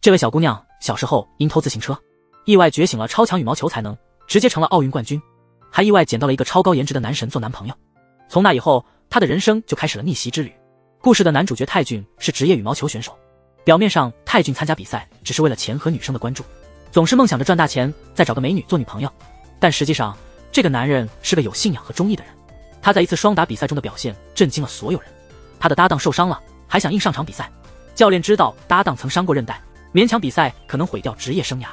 这位小姑娘小时候因偷自行车，意外觉醒了超强羽毛球才能，直接成了奥运冠军，还意外捡到了一个超高颜值的男神做男朋友。从那以后，她的人生就开始了逆袭之旅。故事的男主角泰俊是职业羽毛球选手，表面上泰俊参加比赛只是为了钱和女生的关注，总是梦想着赚大钱，再找个美女做女朋友。但实际上，这个男人是个有信仰和忠义的人。他在一次双打比赛中的表现震惊了所有人。他的搭档受伤了，还想硬上场比赛。教练知道搭档曾伤过韧带，勉强比赛可能毁掉职业生涯，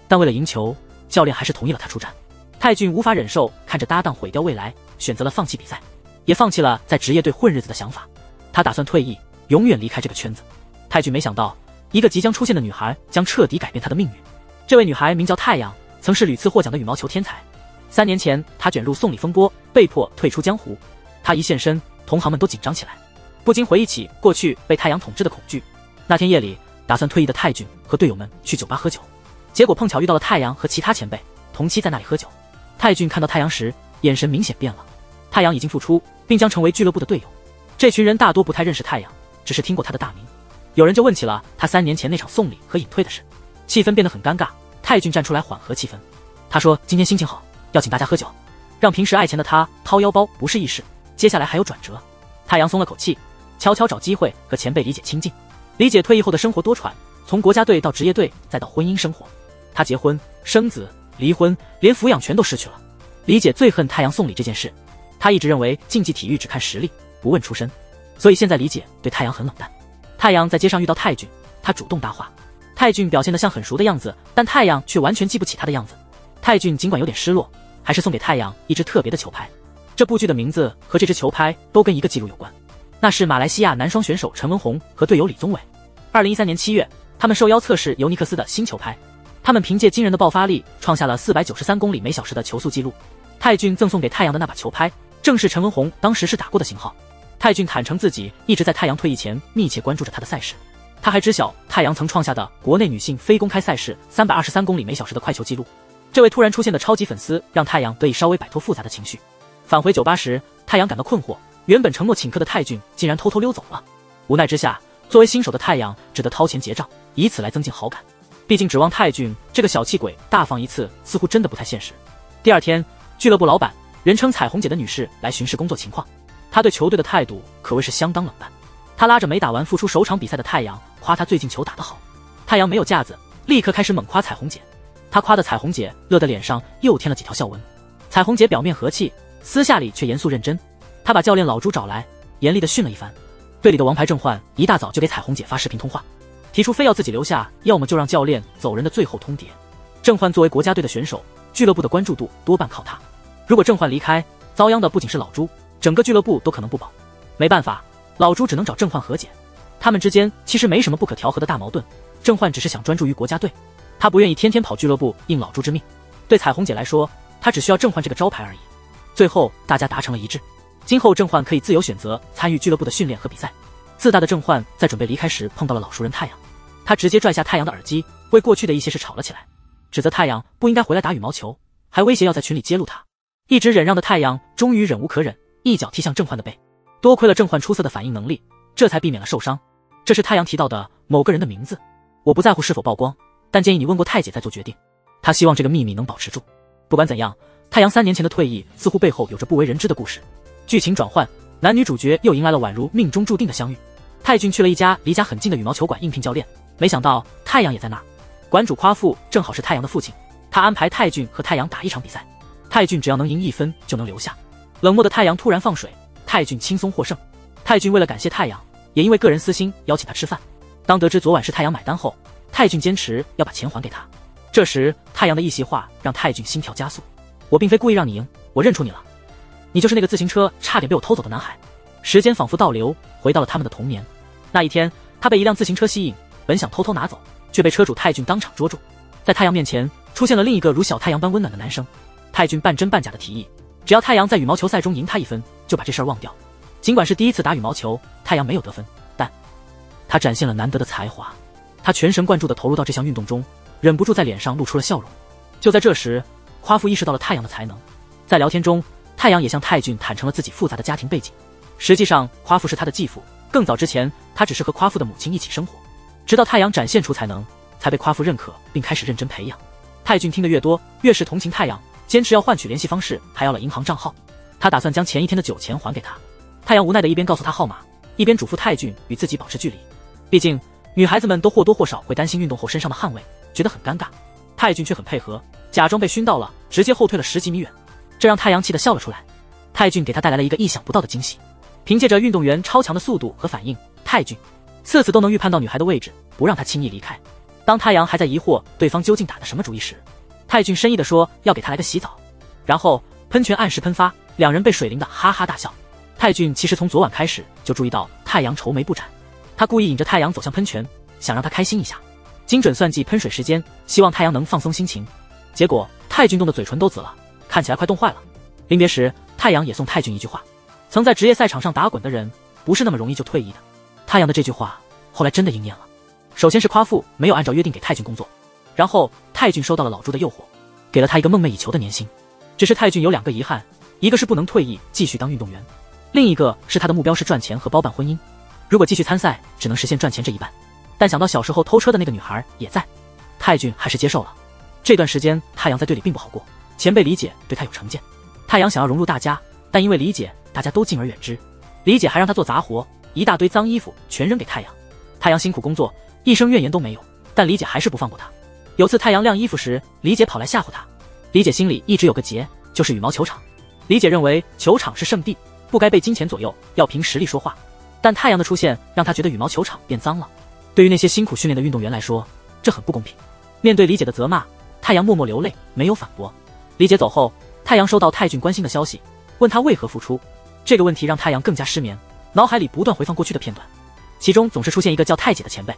但为了赢球，教练还是同意了他出战。泰俊无法忍受看着搭档毁掉未来，选择了放弃比赛，也放弃了在职业队混日子的想法。他打算退役，永远离开这个圈子。泰俊没想到，一个即将出现的女孩将彻底改变他的命运。这位女孩名叫太阳，曾是屡次获奖的羽毛球天才。3年前，她卷入送礼风波，被迫退出江湖。她一现身，同行们都紧张起来，不禁回忆起过去被太阳统治的恐惧。那天夜里，打算退役的泰俊和队友们去酒吧喝酒，结果碰巧遇到了太阳和其他前辈同期在那里喝酒。泰俊看到太阳时，眼神明显变了。太阳已经复出，并将成为俱乐部的队友。这群人大多不太认识太阳，只是听过他的大名。有人就问起了他3年前那场送礼和隐退的事，气氛变得很尴尬。泰俊站出来缓和气氛，他说今天心情好，要请大家喝酒，让平时爱钱的他掏腰包不是易事，接下来还有转折。太阳松了口气，悄悄找机会和前辈李姐亲近。李姐退役后的生活多舛，从国家队到职业队再到婚姻生活，她结婚生子离婚，连抚养权都失去了。李姐最恨太阳送礼这件事，她一直认为竞技体育只看实力不问出身，所以现在李姐对太阳很冷淡。太阳在街上遇到泰俊，他主动搭话。泰俊表现得像很熟的样子，但太阳却完全记不起他的样子。泰俊尽管有点失落，还是送给太阳一只特别的球拍。这部剧的名字和这只球拍都跟一个记录有关，那是马来西亚男双选手陈文宏和队友李宗伟。2013年7月，他们受邀测试尤尼克斯的新球拍，他们凭借惊人的爆发力创下了493公里每小时的球速纪录。泰俊赠送给太阳的那把球拍，正是陈文宏当时是打过的型号。泰俊坦诚自己一直在太阳退役前密切关注着他的赛事，他还知晓太阳曾创下的国内女性非公开赛事323公里每小时的快球纪录。这位突然出现的超级粉丝让太阳得以稍微摆脱复杂的情绪。返回酒吧时，太阳感到困惑，原本承诺请客的泰俊竟然偷偷溜走了。无奈之下，作为新手的太阳只得掏钱结账，以此来增进好感。毕竟指望泰俊这个小气鬼大方一次，似乎真的不太现实。第二天，俱乐部老板人称彩虹姐的女士来巡视工作情况，她对球队的态度可谓是相当冷淡。她拉着没打完复出首场比赛的太阳，夸他最近球打得好。太阳没有架子，立刻开始猛夸彩虹姐。他夸的彩虹姐乐得脸上又添了几条笑纹。彩虹姐表面和气，私下里却严肃认真。她把教练老朱找来，严厉地训了一番。队里的王牌郑焕一大早就给彩虹姐发视频通话，提出非要自己留下，要么就让教练走人的最后通牒。郑焕作为国家队的选手，俱乐部的关注度多半靠他。如果郑焕离开，遭殃的不仅是老朱，整个俱乐部都可能不保。没办法，老朱只能找郑焕和解。他们之间其实没什么不可调和的大矛盾，郑焕只是想专注于国家队，他不愿意天天跑俱乐部应老朱之命。对彩虹姐来说，他只需要郑焕这个招牌而已。最后大家达成了一致，今后郑焕可以自由选择参与俱乐部的训练和比赛。自大的郑焕在准备离开时碰到了老熟人太阳，他直接拽下太阳的耳机，为过去的一些事吵了起来，指责太阳不应该回来打羽毛球，还威胁要在群里揭露他。一直忍让的太阳终于忍无可忍，一脚踢向郑焕的背。多亏了郑焕出色的反应能力，这才避免了受伤。这是太阳提到的某个人的名字，我不在乎是否曝光，但建议你问过太姐再做决定。他希望这个秘密能保持住。不管怎样，太阳3年前的退役似乎背后有着不为人知的故事。剧情转换，男女主角又迎来了宛如命中注定的相遇。泰俊去了一家离家很近的羽毛球馆应聘教练，没想到太阳也在那儿。馆主夸父正好是太阳的父亲，他安排泰俊和太阳打一场比赛，泰俊只要能赢1分就能留下。冷漠的太阳突然放水，泰俊轻松获胜。泰俊为了感谢太阳，也因为个人私心邀请他吃饭。当得知昨晚是太阳买单后，泰俊坚持要把钱还给他。这时太阳的一席话让泰俊心跳加速，我并非故意让你赢，我认出你了，你就是那个自行车差点被我偷走的男孩。时间仿佛倒流，回到了他们的童年。那一天，他被一辆自行车吸引，本想偷偷拿走，却被车主泰俊当场捉住。在太阳面前出现了另一个如小太阳般温暖的男生。泰俊半真半假的提议，只要太阳在羽毛球赛中赢他1分，就把这事儿忘掉。尽管是第一次打羽毛球，太阳没有得分，但他展现了难得的才华。他全神贯注地投入到这项运动中，忍不住在脸上露出了笑容。就在这时，夸父意识到了太阳的才能。在聊天中，太阳也向泰俊坦诚了自己复杂的家庭背景。实际上，夸父是他的继父，更早之前他只是和夸父的母亲一起生活。直到太阳展现出才能，才被夸父认可，并开始认真培养。泰俊听得越多，越是同情太阳，坚持要换取联系方式，还要了银行账号。他打算将前一天的酒钱还给他。太阳无奈的一边告诉他号码，一边嘱咐泰俊与自己保持距离。毕竟女孩子们都或多或少会担心运动后身上的汗味，觉得很尴尬。泰俊却很配合，假装被熏到了，直接后退了10几米远，这让太阳气得笑了出来。泰俊给他带来了一个意想不到的惊喜，凭借着运动员超强的速度和反应，泰俊次次都能预判到女孩的位置，不让她轻易离开。当太阳还在疑惑对方究竟打的什么主意时，泰俊深意地说要给他来个洗澡，然后喷泉按时喷发，两人被水淋得哈哈大笑。泰俊其实从昨晚开始就注意到太阳愁眉不展，他故意引着太阳走向喷泉，想让他开心一下，精准算计喷水时间，希望太阳能放松心情。结果泰俊冻得嘴唇都紫了，看起来快冻坏了。临别时，太阳也送泰俊一句话：曾在职业赛场上打滚的人不是那么容易就退役的。太阳的这句话后来真的应验了。首先是夸父没有按照约定给泰俊工作，然后泰俊收到了老朱的诱惑，给了他一个梦寐以求的年薪。只是泰俊有2个遗憾，一个是不能退役继续当运动员，另一个是他的目标是赚钱和包办婚姻。如果继续参赛，只能实现赚钱这一半。但想到小时候偷车的那个女孩也在，泰俊还是接受了。这段时间太阳在队里并不好过，前辈李姐对他有成见。太阳想要融入大家，但因为李姐大家都敬而远之，李姐还让他做杂活，一大堆脏衣服全扔给太阳。太阳辛苦工作，一声怨言都没有，但李姐还是不放过他。有次太阳晾衣服时，李姐跑来吓唬他。李姐心里一直有个结，就是羽毛球场。李姐认为球场是圣地，不该被金钱左右，要凭实力说话。但太阳的出现让他觉得羽毛球场变脏了。对于那些辛苦训练的运动员来说，这很不公平。面对李姐的责骂，太阳默默流泪，没有反驳。李姐走后，太阳收到泰俊关心的消息，问他为何复出。这个问题让太阳更加失眠，脑海里不断回放过去的片段，其中总是出现一个叫太姐的前辈。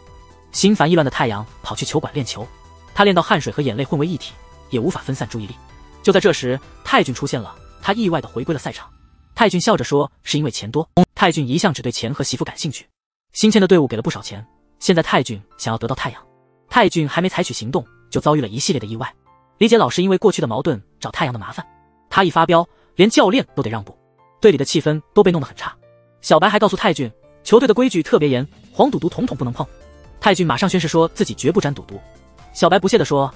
心烦意乱的太阳跑去球馆练球，他练到汗水和眼泪混为一体，也无法分散注意力。就在这时，泰俊出现了，他意外地回归了赛场。泰俊笑着说是因为钱多。泰俊一向只对钱和媳妇感兴趣，新签的队伍给了不少钱，现在泰俊想要得到太阳。泰俊还没采取行动，就遭遇了一系列的意外。李姐老是因为过去的矛盾找太阳的麻烦，他一发飙，连教练都得让步，队里的气氛都被弄得很差。小白还告诉泰俊，球队的规矩特别严，黄赌毒统统不能碰。泰俊马上宣誓说自己绝不沾赌毒。小白不屑地说，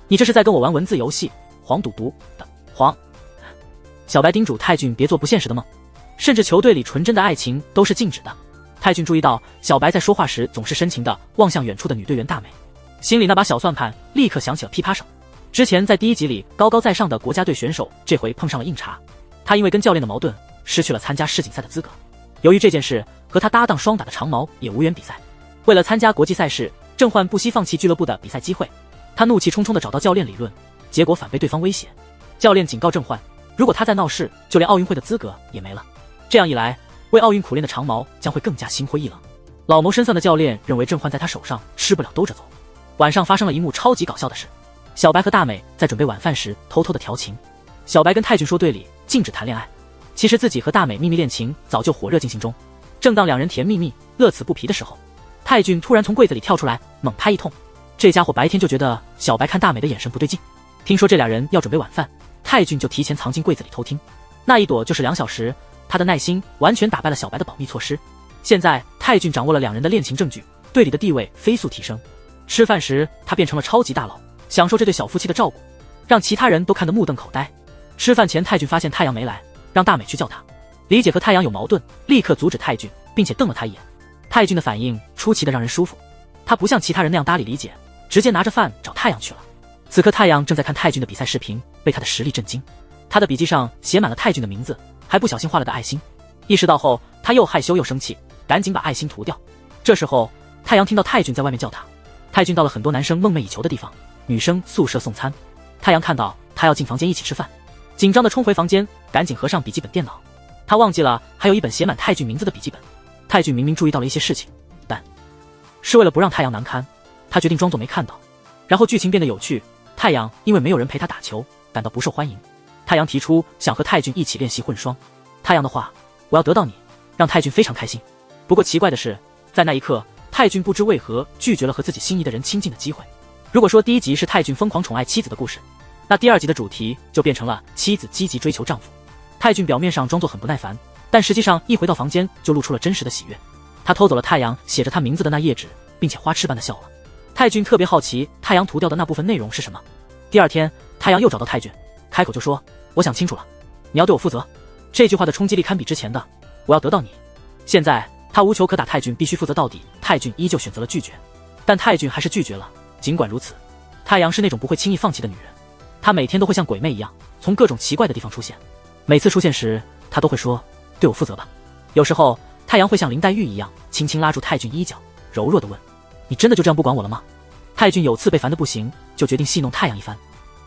你这是在跟我玩文字游戏，黄赌毒的黄。小白叮嘱泰俊别做不现实的梦，甚至球队里纯真的爱情都是禁止的。泰俊注意到小白在说话时总是深情地望向远处的女队员大美，心里那把小算盘立刻响起了噼啪声。之前在第1集里高高在上的国家队选手，这回碰上了硬茬，他因为跟教练的矛盾失去了参加世锦赛的资格。由于这件事，和他搭档双打的长毛也无缘比赛。为了参加国际赛事，郑焕不惜放弃俱乐部的比赛机会，他怒气冲冲地找到教练理论，结果反被对方威胁。教练警告郑焕，如果他再闹事，就连奥运会的资格也没了。这样一来，为奥运苦练的长毛将会更加心灰意冷。老谋深算的教练认为郑焕在他手上吃不了兜着走。晚上发生了一幕超级搞笑的事，小白和大美在准备晚饭时偷偷的调情。小白跟泰俊说队里禁止谈恋爱，其实自己和大美秘密恋情早就火热进行中。正当两人甜蜜蜜乐此不疲的时候，泰俊突然从柜子里跳出来，猛拍一通。这家伙白天就觉得小白看大美的眼神不对劲，听说这俩人要准备晚饭，泰俊就提前藏进柜子里偷听。那一躲就是2小时，他的耐心完全打败了小白的保密措施。现在泰俊掌握了两人的恋情证据，队里的地位飞速提升。吃饭时他变成了超级大佬，享受这对小夫妻的照顾，让其他人都看得目瞪口呆。吃饭前泰俊发现太阳没来，让大美去叫他。李姐和太阳有矛盾，立刻阻止泰俊，并且瞪了他一眼。泰俊的反应出奇的让人舒服，他不像其他人那样搭理李姐，直接拿着饭找太阳去了。此刻太阳正在看泰俊的比赛视频，被他的实力震惊。他的笔记上写满了泰俊的名字，还不小心画了个爱心。意识到后，他又害羞又生气，赶紧把爱心涂掉。这时候太阳听到泰俊在外面叫他。泰俊到了很多男生梦寐以求的地方，女生宿舍送餐。太阳看到他要进房间一起吃饭，紧张的冲回房间，赶紧合上笔记本电脑。他忘记了还有一本写满泰俊名字的笔记本。泰俊明明注意到了一些事情，但是为了不让太阳难堪，他决定装作没看到。然后剧情变得有趣，太阳因为没有人陪他打球，感到不受欢迎。太阳提出想和泰俊一起练习混双。太阳的话，我要得到你，让泰俊非常开心。不过奇怪的是，在那一刻，泰俊不知为何拒绝了和自己心仪的人亲近的机会。如果说第1集是泰俊疯狂宠爱妻子的故事，那第2集的主题就变成了妻子积极追求丈夫。泰俊表面上装作很不耐烦，但实际上一回到房间就露出了真实的喜悦。他偷走了太阳写着他名字的那页纸，并且花痴般的笑了。泰俊特别好奇太阳涂掉的那部分内容是什么。第二天，太阳又找到泰俊，开口就说：“我想清楚了，你要对我负责。”这句话的冲击力堪比之前的“我要得到你”。现在他无球可打，泰俊必须负责到底。泰俊依旧选择了拒绝，但泰俊还是拒绝了。尽管如此，太阳是那种不会轻易放弃的女人，她每天都会像鬼魅一样从各种奇怪的地方出现。每次出现时，她都会说：“对我负责吧。”有时候，太阳会像林黛玉一样轻轻拉住泰俊衣角，柔弱地问：“你真的就这样不管我了吗？”泰俊有次被烦得不行，就决定戏弄太阳一番。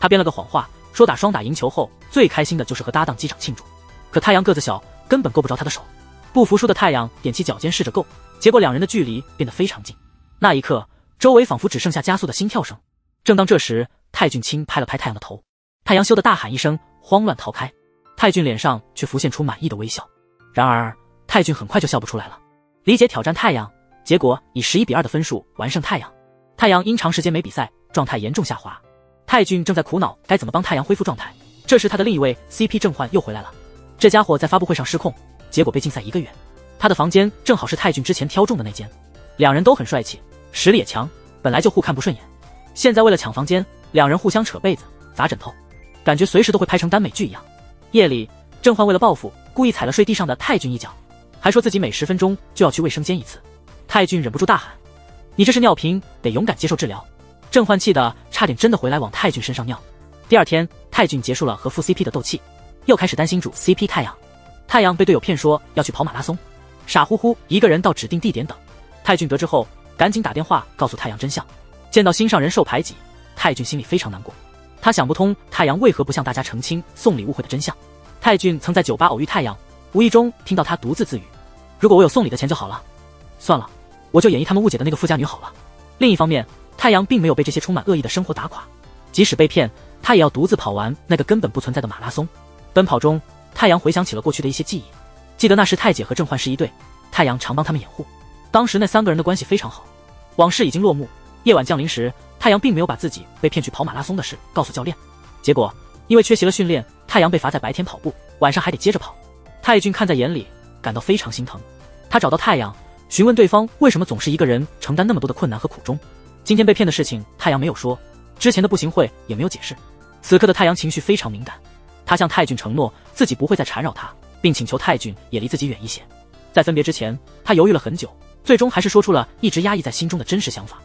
他编了个谎话，说打双打赢球后最开心的就是和搭档击掌庆祝。可太阳个子小，根本够不着他的手。不服输的太阳踮起脚尖试着够，结果两人的距离变得非常近。那一刻，周围仿佛只剩下加速的心跳声。正当这时，泰俊轻拍了拍太阳的头，太阳羞得大喊一声，慌乱逃开。泰俊脸上却浮现出满意的微笑。然而，泰俊很快就笑不出来了。李姐挑战太阳，结果以11-2的分数完胜太阳。太阳因长时间没比赛，状态严重下滑。泰俊正在苦恼该怎么帮太阳恢复状态。这时他的另一位 CP 郑焕又回来了。这家伙在发布会上失控，结果被禁赛1个月。他的房间正好是泰俊之前挑中的那间。两人都很帅气，实力也强，本来就互看不顺眼。现在为了抢房间，两人互相扯被子、砸枕头，感觉随时都会拍成耽美剧一样。夜里，郑焕为了报复，故意踩了睡地上的泰俊一脚，还说自己每10分钟就要去卫生间一次。泰俊忍不住大喊：“你这是尿频，得勇敢接受治疗！”郑焕气得差点真的回来往泰俊身上尿。第二天，泰俊结束了和副 CP 的斗气，又开始担心主 CP 太阳。太阳被队友骗说要去跑马拉松，傻乎乎一个人到指定地点等。泰俊得知后，赶紧打电话告诉太阳真相。见到心上人受排挤，泰俊心里非常难过。他想不通太阳为何不向大家澄清送礼误会的真相。泰俊曾在酒吧偶遇太阳，无意中听到他独自自语：“如果我有送礼的钱就好了，算了，我就演绎他们误解的那个富家女好了。”另一方面，太阳并没有被这些充满恶意的生活打垮，即使被骗，他也要独自跑完那个根本不存在的马拉松。奔跑中，太阳回想起了过去的一些记忆，记得那时太姐和郑焕是一对，太阳常帮他们掩护，当时那3个人的关系非常好。往事已经落幕，夜晚降临时，太阳并没有把自己被骗去跑马拉松的事告诉教练，结果因为缺席了训练，太阳被罚在白天跑步，晚上还得接着跑。泰俊看在眼里，感到非常心疼。他找到太阳，询问对方为什么总是一个人承担那么多的困难和苦衷。今天被骗的事情，太阳没有说，之前的步行会也没有解释。此刻的太阳情绪非常敏感，他向泰俊承诺自己不会再缠绕他，并请求泰俊也离自己远一些。在分别之前，他犹豫了很久，最终还是说出了一直压抑在心中的真实想法。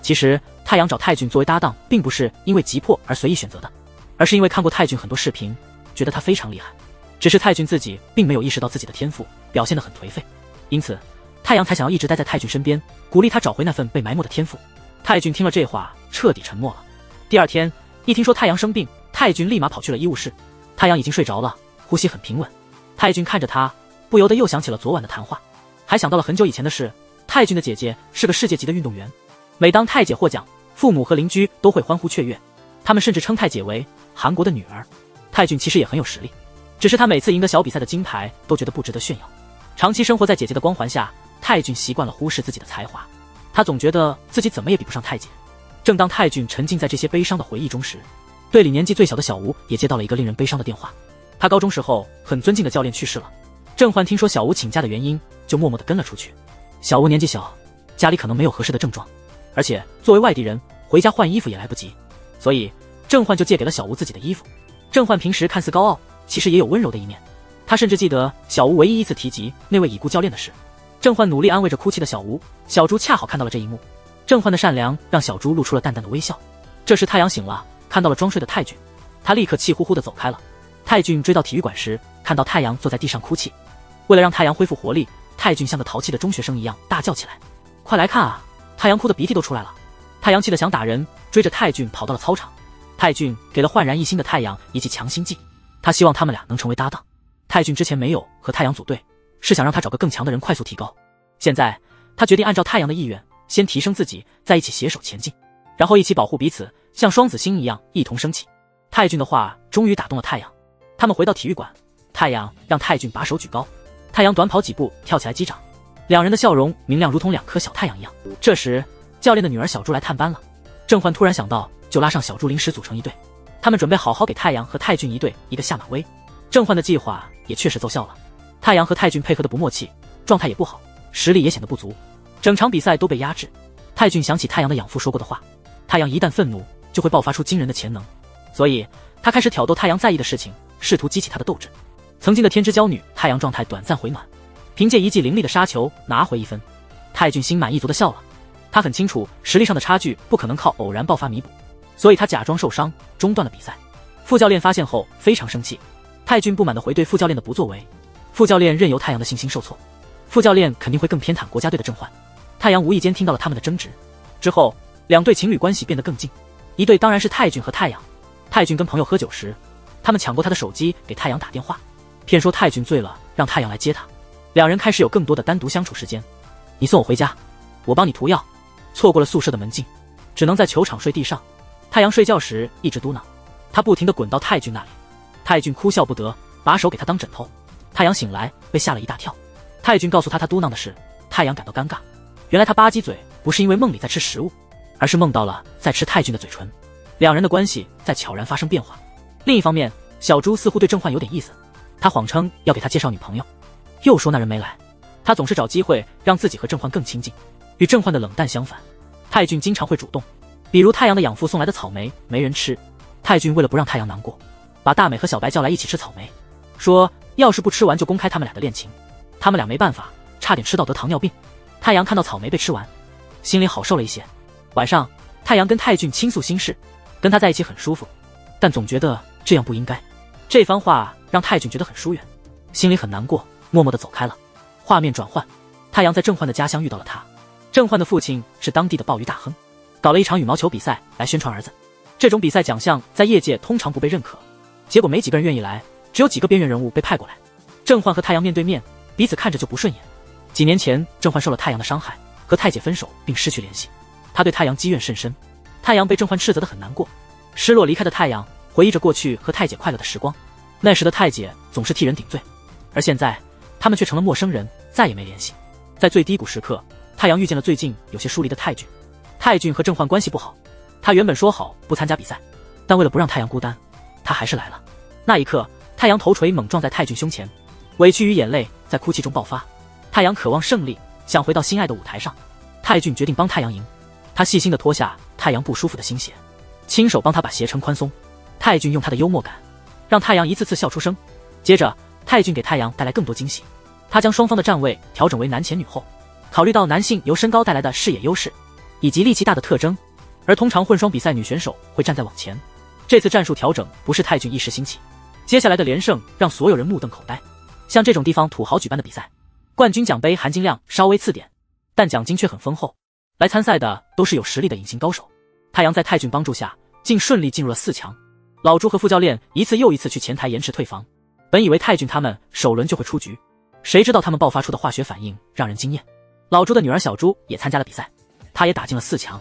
其实，太阳找泰俊作为搭档，并不是因为急迫而随意选择的，而是因为看过泰俊很多视频，觉得他非常厉害。只是泰俊自己并没有意识到自己的天赋，表现得很颓废，因此太阳才想要一直待在泰俊身边，鼓励他找回那份被埋没的天赋。泰俊听了这话，彻底沉默了。第二天，一听说太阳生病，泰俊立马跑去了医务室。太阳已经睡着了，呼吸很平稳。泰俊看着他，不由得又想起了昨晚的谈话，还想到了很久以前的事。泰俊的姐姐是个世界级的运动员，每当泰姐获奖，父母和邻居都会欢呼雀跃，他们甚至称泰姐为韩国的女儿。泰俊其实也很有实力，只是他每次赢得小比赛的金牌都觉得不值得炫耀。长期生活在姐姐的光环下，泰俊习惯了忽视自己的才华，他总觉得自己怎么也比不上泰姐。正当泰俊沉浸在这些悲伤的回忆中时，队里年纪最小的小吴也接到了一个令人悲伤的电话。他高中时候很尊敬的教练去世了，郑焕听说小吴请假的原因，就默默地跟了出去。小吴年纪小，家里可能没有合适的症状，而且作为外地人，回家换衣服也来不及，所以郑焕就借给了小吴自己的衣服。郑焕平时看似高傲，其实也有温柔的一面，他甚至记得小吴唯一一次提及那位已故教练的事。郑焕努力安慰着哭泣的小吴，小猪恰好看到了这一幕。郑焕的善良让小猪露出了淡淡的微笑。这时太阳醒了，看到了装睡的泰俊，他立刻气呼呼地走开了。泰俊追到体育馆时，看到太阳坐在地上哭泣。为了让太阳恢复活力，泰俊像个淘气的中学生一样大叫起来：“快来看啊！”太阳哭得鼻涕都出来了。太阳气得想打人，追着泰俊跑到了操场。泰俊给了焕然一新的太阳一剂强心剂，他希望他们俩能成为搭档。泰俊之前没有和太阳组队，是想让他找个更强的人快速提高。现在他决定按照太阳的意愿，先提升自己，再一起携手前进，然后一起保护彼此，像双子星一样一同升起。泰俊的话终于打动了太阳。他们回到体育馆，太阳让泰俊把手举高，太阳短跑几步跳起来击掌，两人的笑容明亮如同2颗小太阳一样。这时教练的女儿小猪来探班了，郑焕突然想到，就拉上小猪临时组成一队，他们准备好好给太阳和泰俊一队一个下马威。郑焕的计划也确实奏效了，太阳和泰俊配合的不默契，状态也不好，实力也显得不足，整场比赛都被压制。泰俊想起太阳的养父说过的话，太阳一旦愤怒就会爆发出惊人的潜能，所以他开始挑逗太阳在意的事情，试图激起他的斗志。曾经的天之娇女太阳状态短暂回暖，凭借一记凌厉的杀球拿回1分。泰俊心满意足地笑了，他很清楚实力上的差距不可能靠偶然爆发弥补，所以他假装受伤中断了比赛。副教练发现后非常生气，泰俊不满地回怼副教练的不作为，副教练任由太阳的信心受挫，副教练肯定会更偏袒国家队的郑焕。太阳无意间听到了他们的争执，之后两对情侣关系变得更近，一对当然是泰俊和太阳。泰俊跟朋友喝酒时，他们抢过他的手机给太阳打电话，骗说泰俊醉了让太阳来接他，两人开始有更多的单独相处时间。你送我回家，我帮你涂药。错过了宿舍的门禁，只能在球场睡地上。太阳睡觉时一直嘟囔，他不停地滚到泰俊那里，泰俊哭笑不得，把手给他当枕头。太阳醒来被吓了一大跳，泰俊告诉他嘟囔的事，太阳感到尴尬，原来他吧唧嘴不是因为梦里在吃食物，而是梦到了在吃泰俊的嘴唇，两人的关系在悄然发生变化。另一方面，小猪似乎对郑焕有点意思，他谎称要给他介绍女朋友，又说那人没来。他总是找机会让自己和郑焕更亲近，与郑焕的冷淡相反，泰俊经常会主动，比如太阳的养父送来的草莓没人吃，泰俊为了不让太阳难过，把大美和小白叫来一起吃草莓，说要是不吃完就公开他们俩的恋情。他们俩没办法，差点吃到得糖尿病。太阳看到草莓被吃完，心里好受了一些。晚上，太阳跟泰俊倾诉心事，跟他在一起很舒服，但总觉得这样不应该。这番话让泰俊觉得很疏远，心里很难过，默默地走开了。画面转换，太阳在郑焕的家乡遇到了他。郑焕的父亲是当地的鲍鱼大亨，搞了一场羽毛球比赛来宣传儿子。这种比赛奖项在业界通常不被认可，结果没几个人愿意来，只有几个边缘人物被派过来。郑焕和太阳面对面，彼此看着就不顺眼。几年前，郑焕受了太阳的伤害，和太姐分手并失去联系，他对太阳积怨甚深。太阳被郑焕斥责得很难过，失落离开的太阳回忆着过去和太姐快乐的时光，那时的太姐总是替人顶罪，而现在他们却成了陌生人，再也没联系。在最低谷时刻，太阳遇见了最近有些疏离的泰俊。泰俊和郑焕关系不好，他原本说好不参加比赛，但为了不让太阳孤单，他还是来了。那一刻，太阳头锤猛撞在泰俊胸前，委屈与眼泪在哭泣中爆发。太阳渴望胜利，想回到心爱的舞台上。泰俊决定帮太阳赢，他细心地脱下太阳不舒服的新鞋，亲手帮他把鞋撑宽松。泰俊用他的幽默感让太阳一次次笑出声。接着，泰俊给太阳带来更多惊喜，他将双方的站位调整为男前女后，考虑到男性由身高带来的视野优势以及力气大的特征，而通常混双比赛女选手会站在往前。这次战术调整不是泰俊一时兴起，接下来的连胜让所有人目瞪口呆。像这种地方土豪举办的比赛，冠军奖杯含金量稍微次点，但奖金却很丰厚。来参赛的都是有实力的隐形高手。太阳在泰俊帮助下，竟顺利进入了4强。老朱和副教练一次又一次去前台延迟退房，本以为泰俊他们首轮就会出局，谁知道他们爆发出的化学反应让人惊艳。老朱的女儿小朱也参加了比赛，她也打进了4强。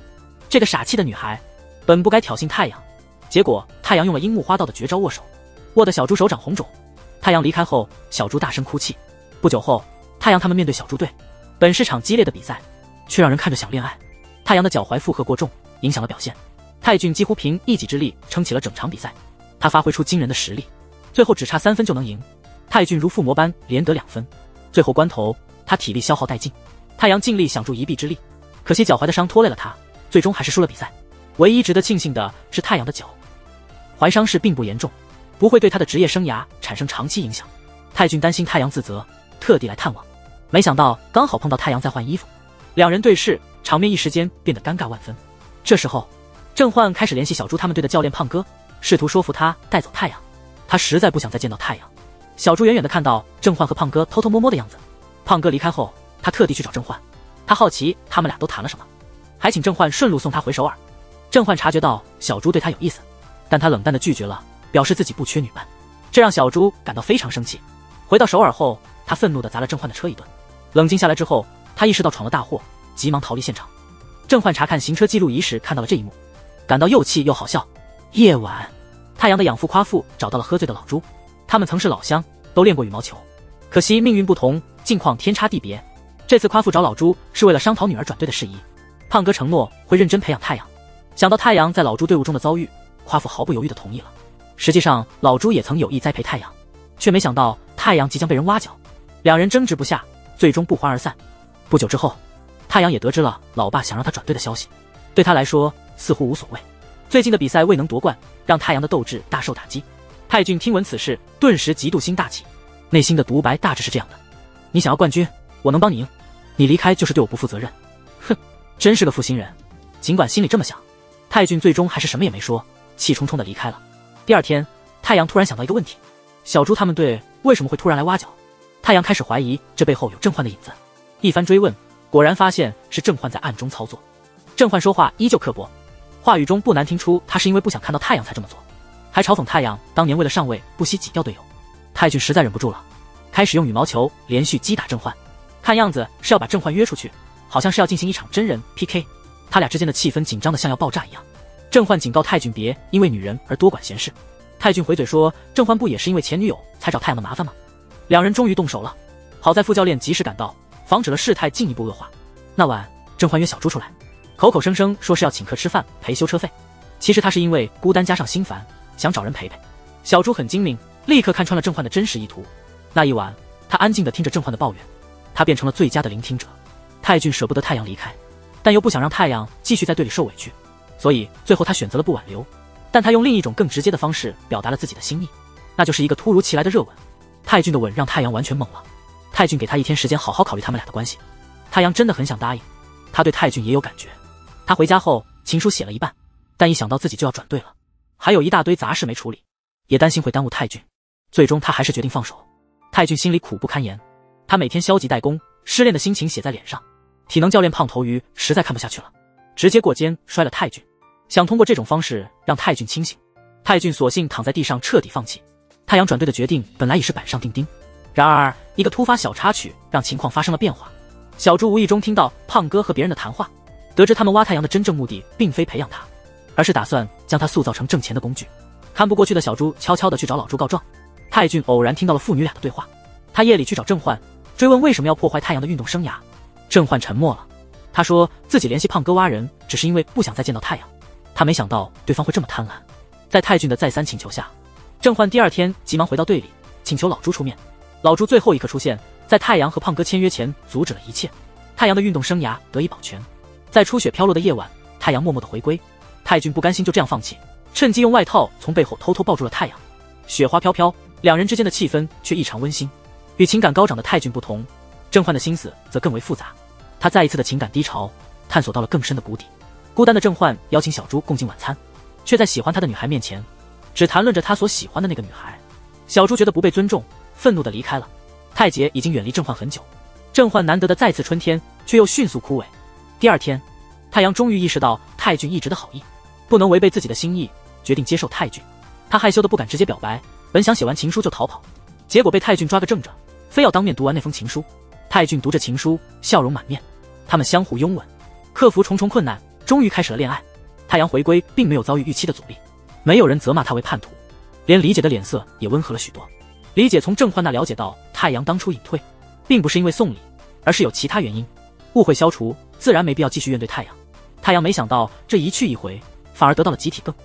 这个傻气的女孩本不该挑衅太阳，结果太阳用了樱木花道的绝招握手，握得小猪手掌红肿。太阳离开后，小猪大声哭泣。不久后，太阳他们面对小猪队，本是场激烈的比赛，却让人看着想恋爱。太阳的脚踝负荷过重，影响了表现。泰俊几乎凭一己之力撑起了整场比赛，他发挥出惊人的实力，最后只差3分就能赢。泰俊如附魔般连得2分，最后关头他体力消耗殆尽。太阳尽力想助一臂之力，可惜脚踝的伤拖累了他，最终还是输了比赛。唯一值得庆幸的是太阳的脚踝伤势并不严重，不会对他的职业生涯产生长期影响。泰俊担心太阳自责，特地来探望，没想到刚好碰到太阳在换衣服，两人对视，场面一时间变得尴尬万分。这时候，郑焕开始联系小猪他们队的教练胖哥，试图说服他带走太阳。他实在不想再见到太阳。小猪远远地看到郑焕和胖哥偷偷摸摸的样子。胖哥离开后，他特地去找郑焕，他好奇他们俩都谈了什么，还请郑焕顺路送他回首尔。郑焕察觉到小猪对他有意思，但他冷淡地拒绝了，表示自己不缺女伴，这让小猪感到非常生气。回到首尔后，他愤怒地砸了郑焕的车一顿。冷静下来之后，他意识到闯了大祸，急忙逃离现场。郑焕查看行车记录仪时看到了这一幕，感到又气又好笑。夜晚，太阳的养父夸父找到了喝醉的老朱，他们曾是老乡，都练过羽毛球，可惜命运不同，境况天差地别。这次夸父找老朱是为了商讨女儿转队的事宜，胖哥承诺会认真培养太阳。想到太阳在老朱队伍中的遭遇，夸父毫不犹豫地同意了。实际上老朱也曾有意栽培太阳，却没想到太阳即将被人挖角，两人争执不下，最终不欢而散。不久之后，太阳也得知了老爸想让他转队的消息，对他来说似乎无所谓。最近的比赛未能夺冠，让太阳的斗志大受打击。泰俊听闻此事，顿时嫉妒心大起，内心的独白大致是这样的：你想要冠军，我能帮你赢；你离开就是对我不负责任。哼，真是个负心人。尽管心里这么想，泰俊最终还是什么也没说，气冲冲地离开了。第二天，太阳突然想到一个问题：小猪他们队为什么会突然来挖角？太阳开始怀疑这背后有郑焕的影子，一番追问，果然发现是郑焕在暗中操作。郑焕说话依旧刻薄，话语中不难听出他是因为不想看到太阳才这么做，还嘲讽太阳当年为了上位不惜挤掉队友。泰俊实在忍不住了，开始用羽毛球连续击打郑焕，看样子是要把郑焕约出去，好像是要进行一场真人 PK。他俩之间的气氛紧张的像要爆炸一样。郑焕警告泰俊别因为女人而多管闲事，泰俊回嘴说郑焕不也是因为前女友才找太阳的麻烦吗？两人终于动手了，好在副教练及时赶到，防止了事态进一步恶化。那晚郑焕约小猪出来，口口声声说是要请客吃饭赔修车费，其实他是因为孤单加上心烦，想找人陪陪。小猪很精明，立刻看穿了郑焕的真实意图。那一晚他安静地听着郑焕的抱怨，他变成了最佳的聆听者。泰俊舍不得太阳离开，但又不想让太阳继续在队里受委屈，所以最后他选择了不挽留。但他用另一种更直接的方式表达了自己的心意，那就是一个突如其来的热吻。泰俊的吻让太阳完全懵了。泰俊给他1天时间好好考虑他们俩的关系。太阳真的很想答应，他对泰俊也有感觉。他回家后情书写了一半，但一想到自己就要转队了，还有一大堆杂事没处理，也担心会耽误泰俊，最终他还是决定放手。泰俊心里苦不堪言，他每天消极怠工，失恋的心情写在脸上。体能教练胖头鱼实在看不下去了，直接过肩摔了泰俊，想通过这种方式让泰俊清醒。泰俊索性躺在地上彻底放弃。太阳转队的决定本来已是板上钉钉，然而一个突发小插曲让情况发生了变化。小猪无意中听到胖哥和别人的谈话，得知他们挖太阳的真正目的并非培养他，而是打算将他塑造成挣钱的工具。看不过去的小猪悄悄地去找老猪告状。泰俊偶然听到了父女俩的对话，他夜里去找郑焕，追问为什么要破坏太阳的运动生涯。郑焕沉默了，他说自己联系胖哥挖人只是因为不想再见到太阳，他没想到对方会这么贪婪。在泰俊的再三请求下，郑焕第二天急忙回到队里，请求老猪出面。老猪最后一刻出现，在太阳和胖哥签约前阻止了一切，太阳的运动生涯得以保全。在初雪飘落的夜晚，太阳默默地回归，泰俊不甘心就这样放弃，趁机用外套从背后偷偷抱住了太阳。雪花飘飘，两人之间的气氛却异常温馨。与情感高涨的泰俊不同，郑焕的心思则更为复杂，他再一次的情感低潮，探索到了更深的谷底。孤单的郑焕邀请小猪共进晚餐，却在喜欢他的女孩面前只谈论着他所喜欢的那个女孩。小猪觉得不被尊重，愤怒地离开了。太杰已经远离郑焕很久，郑焕难得的再次春天却又迅速枯萎。第二天，太阳终于意识到泰俊一直的好意，不能违背自己的心意，决定接受泰俊。他害羞的不敢直接表白，本想写完情书就逃跑，结果被泰俊抓个正着，非要当面读完那封情书。泰俊读着情书，笑容满面，他们相互拥吻，克服重重困难，终于开始了恋爱。太阳回归并没有遭遇预期的阻力，没有人责骂他为叛徒，连李姐的脸色也温和了许多。李姐从郑焕那了解到，太阳当初隐退，并不是因为送礼，而是有其他原因。误会消除，自然没必要继续怨对太阳。太阳没想到这一去一回，反而得到了集体更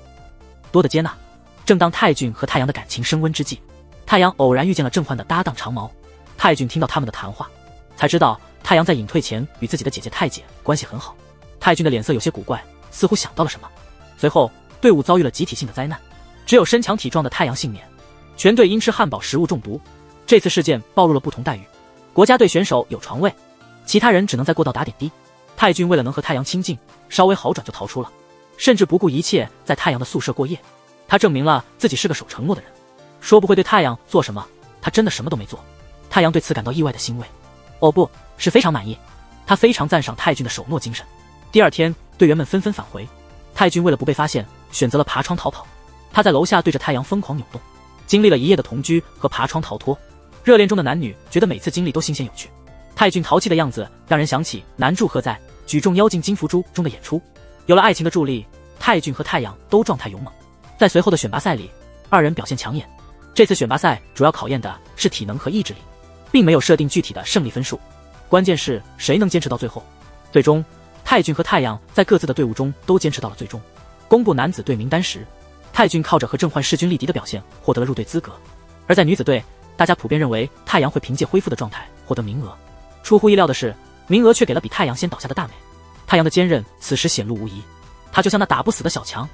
多的接纳。正当泰俊和太阳的感情升温之际，太阳偶然遇见了郑焕的搭档长毛。泰俊听到他们的谈话，才知道太阳在隐退前与自己的姐姐太姐关系很好。泰俊的脸色有些古怪，似乎想到了什么。随后队伍遭遇了集体性的灾难，只有身强体壮的太阳幸免，全队因吃汉堡食物中毒。这次事件暴露了不同待遇，国家队选手有床位，其他人只能在过道打点滴。泰俊为了能和太阳亲近，稍微好转就逃出了，甚至不顾一切在太阳的宿舍过夜。他证明了自己是个守承诺的人，说不会对太阳做什么，他真的什么都没做。太阳对此感到意外的欣慰，哦不，是非常满意。他非常赞赏泰俊的守诺精神。第二天，队员们纷纷返回，泰俊为了不被发现，选择了爬窗逃跑。他在楼下对着太阳疯狂扭动，经历了一夜的同居和爬窗逃脱，热恋中的男女觉得每次经历都新鲜有趣。泰俊淘气的样子让人想起南柱赫在《举重妖精金福珠》中的演出。有了爱情的助力，泰俊和太阳都状态勇猛。在随后的选拔赛里，二人表现抢眼。这次选拔赛主要考验的是体能和意志力，并没有设定具体的胜利分数，关键是谁能坚持到最后。最终，泰俊和太阳在各自的队伍中都坚持到了最终。公布男子队名单时，泰俊靠着和郑焕势均力敌的表现获得了入队资格，而在女子队，大家普遍认为太阳会凭借恢复的状态获得名额。出乎意料的是，名额却给了比太阳先倒下的大美。太阳的坚韧此时显露无遗，他就像那打不死的小强。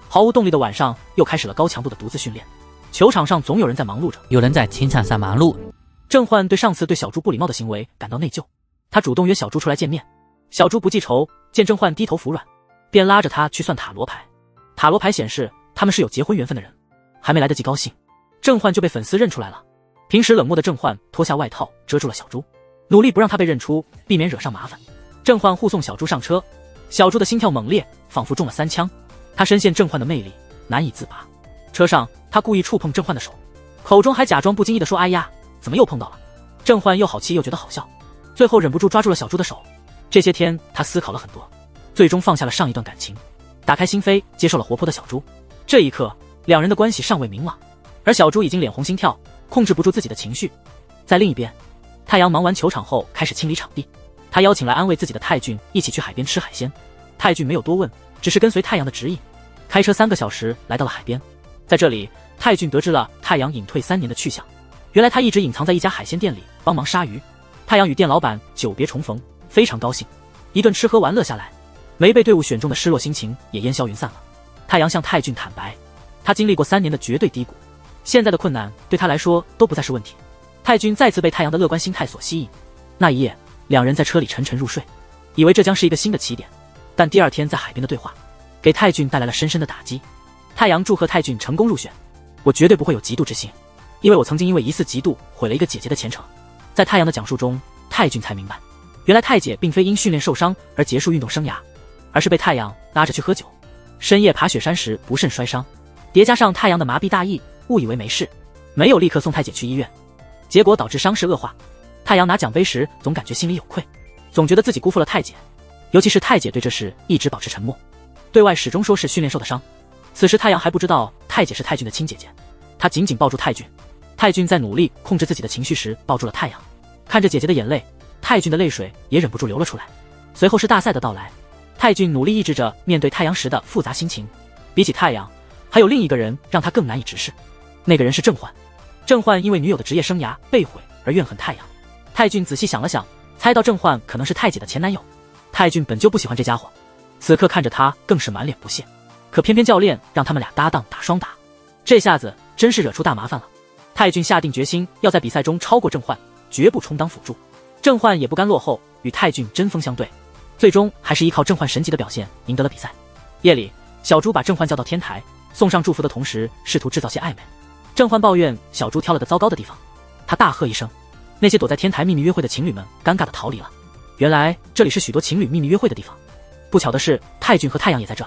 毫无动力的晚上又开始了高强度的独自训练。球场上总有人在忙碌着，有人在情场上忙碌。郑焕对上次对小猪不礼貌的行为感到内疚，他主动约小猪出来见面。小猪不记仇，见郑焕低头服软，便拉着他去算塔罗牌。塔罗牌显示他们是有结婚缘分的人。还没来得及高兴，郑焕就被粉丝认出来了。平时冷漠的郑焕脱下外套遮住了小猪，努力不让他被认出，避免惹上麻烦。郑焕护送小猪上车，小猪的心跳猛烈，仿佛中了3枪。他深陷郑焕的魅力，难以自拔。车上他故意触碰郑焕的手，口中还假装不经意地说：“哎呀，怎么又碰到了？”郑焕又好气又觉得好笑，最后忍不住抓住了小猪的手。这些天他思考了很多，最终放下了上一段感情，打开心扉，接受了活泼的小猪。这一刻，两人的关系尚未明朗，而小猪已经脸红心跳，控制不住自己的情绪。在另一边，太阳忙完球场后开始清理场地，他邀请来安慰自己的泰俊一起去海边吃海鲜。泰俊没有多问，只是跟随太阳的指引，开车3个小时来到了海边。在这里，泰俊得知了太阳隐退3年的去向。原来他一直隐藏在一家海鲜店里帮忙杀鱼。太阳与店老板久别重逢，非常高兴，一顿吃喝玩乐下来，没被队伍选中的失落心情也烟消云散了。太阳向泰俊坦白，他经历过3年的绝对低谷，现在的困难对他来说都不再是问题。泰俊再次被太阳的乐观心态所吸引。那一夜，两人在车里沉沉入睡，以为这将是一个新的起点。但第2天在海边的对话，给泰俊带来了深深的打击。太阳祝贺泰俊成功入选，我绝对不会有嫉妒之心，因为我曾经因为疑似嫉妒毁了一个姐姐的前程。在太阳的讲述中，泰俊才明白，原来太姐并非因训练受伤而结束运动生涯，而是被太阳拉着去喝酒，深夜爬雪山时不慎摔伤，叠加上太阳的麻痹大意，误以为没事，没有立刻送太姐去医院，结果导致伤势恶化。太阳拿奖杯时总感觉心里有愧，总觉得自己辜负了太姐，尤其是太姐对这事一直保持沉默，对外始终说是训练受的伤。此时太阳还不知道太姐是泰俊的亲姐姐，他紧紧抱住泰俊。泰俊在努力控制自己的情绪时抱住了太阳，看着姐姐的眼泪，泰俊的泪水也忍不住流了出来。随后是大赛的到来，泰俊努力抑制着面对太阳时的复杂心情。比起太阳，还有另一个人让他更难以直视，那个人是郑焕。郑焕因为女友的职业生涯被毁而怨恨太阳。泰俊仔细想了想，猜到郑焕可能是太姐的前男友。泰俊本就不喜欢这家伙，此刻看着他更是满脸不屑。可偏偏教练让他们俩搭档打双打，这下子真是惹出大麻烦了。泰俊下定决心要在比赛中超过郑焕，绝不充当辅助。郑焕也不甘落后，与泰俊针锋相对，最终还是依靠郑焕神级的表现赢得了比赛。夜里，小猪把郑焕叫到天台，送上祝福的同时试图制造些暧昧。郑焕抱怨小猪挑了个糟糕的地方，他大喝一声，那些躲在天台秘密约会的情侣们尴尬地逃离了。原来这里是许多情侣秘密约会的地方。不巧的是，泰俊和太阳也在这。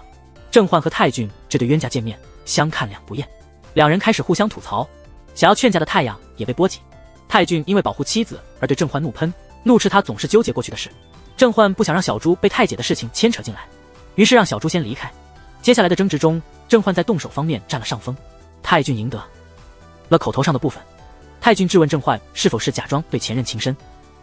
郑焕和泰俊这对冤家见面，相看两不厌，两人开始互相吐槽。想要劝架的太阳也被波及。泰俊因为保护妻子而对郑焕怒喷，怒斥他总是纠结过去的事。郑焕不想让小猪被太姐的事情牵扯进来，于是让小猪先离开。接下来的争执中，郑焕在动手方面占了上风，泰俊赢得了口头上的部分。泰俊质问郑焕是否是假装对前任情深，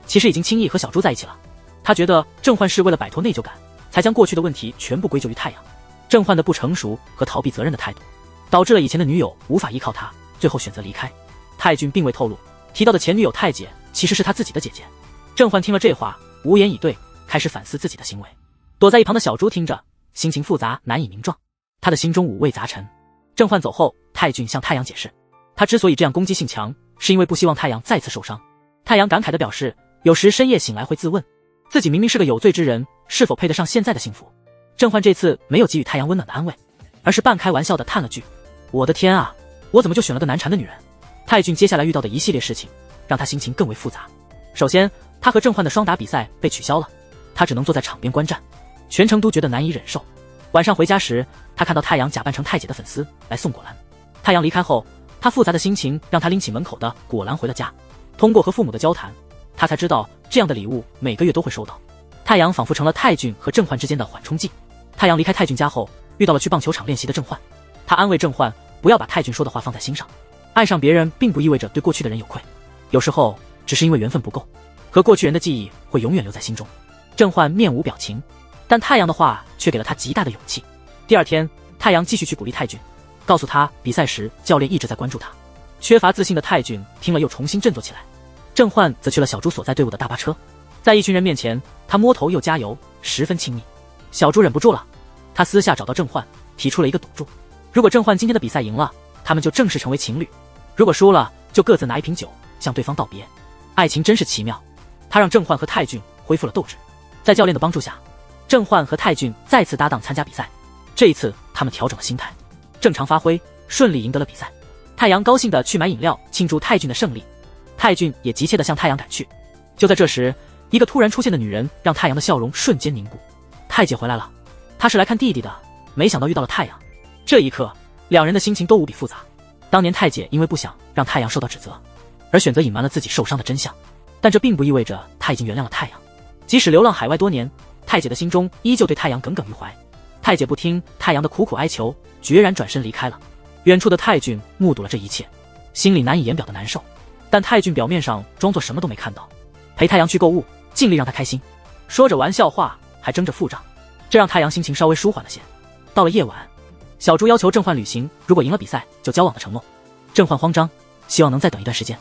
其实已经轻易和小猪在一起了。他觉得郑焕是为了摆脱内疚感，才将过去的问题全部归咎于太阳。郑焕的不成熟和逃避责任的态度，导致了以前的女友无法依靠他，最后选择离开。泰俊并未透露提到的前女友太姐其实是他自己的姐姐。郑焕听了这话，无言以对，开始反思自己的行为。躲在一旁的小猪听着，心情复杂，难以名状，他的心中五味杂陈。郑焕走后，泰俊向太阳解释，他之所以这样攻击性强，是因为不希望太阳再次受伤。太阳感慨地表示，有时深夜醒来会自问，自己明明是个有罪之人，是否配得上现在的幸福。郑焕这次没有给予太阳温暖的安慰，而是半开玩笑地叹了句，我的天啊，我怎么就选了个难缠的女人。泰俊接下来遇到的一系列事情让他心情更为复杂。首先，他和郑焕的双打比赛被取消了，他只能坐在场边观战，全程都觉得难以忍受。晚上回家时，他看到太阳假扮成太姐的粉丝来送果篮。太阳离开后，他复杂的心情让他拎起门口的果篮回了家。通过和父母的交谈，他才知道这样的礼物每个月都会收到。太阳仿佛成了泰俊和郑焕之间的缓冲剂。太阳离开泰俊家后，遇到了去棒球场练习的郑焕，他安慰郑焕不要把泰俊说的话放在心上，爱上别人并不意味着对过去的人有愧，有时候只是因为缘分不够，和过去人的记忆会永远留在心中。郑焕面无表情，但太阳的话却给了他极大的勇气。第2天，太阳继续去鼓励泰俊，告诉他比赛时教练一直在关注他。缺乏自信的泰俊听了又重新振作起来。郑焕则去了小猪所在队伍的大巴车，在一群人面前，他摸头又加油，十分亲密。小猪忍不住了，他私下找到郑焕，提出了一个赌注：如果郑焕今天的比赛赢了，他们就正式成为情侣；如果输了，就各自拿一瓶酒向对方道别。爱情真是奇妙，他让郑焕和泰俊恢复了斗志。在教练的帮助下，郑焕和泰俊再次搭档参加比赛。这一次，他们调整了心态，正常发挥，顺利赢得了比赛。太阳高兴地去买饮料庆祝泰俊的胜利，泰俊也急切地向太阳赶去。就在这时，一个突然出现的女人让太阳的笑容瞬间凝固。太姐回来了，她是来看弟弟的，没想到遇到了太阳。这一刻，两人的心情都无比复杂。当年太姐因为不想让太阳受到指责，而选择隐瞒了自己受伤的真相，但这并不意味着她已经原谅了太阳。即使流浪海外多年，太姐的心中依旧对太阳耿耿于怀。太姐不听太阳的苦苦哀求，决然转身离开了。远处的泰俊目睹了这一切，心里难以言表的难受，但泰俊表面上装作什么都没看到，陪太阳去购物，尽力让他开心，说着玩笑话，还争着付账，这让太阳心情稍微舒缓了些。到了夜晚，小猪要求郑焕履行如果赢了比赛就交往的承诺。郑焕慌张，希望能再等一段时间。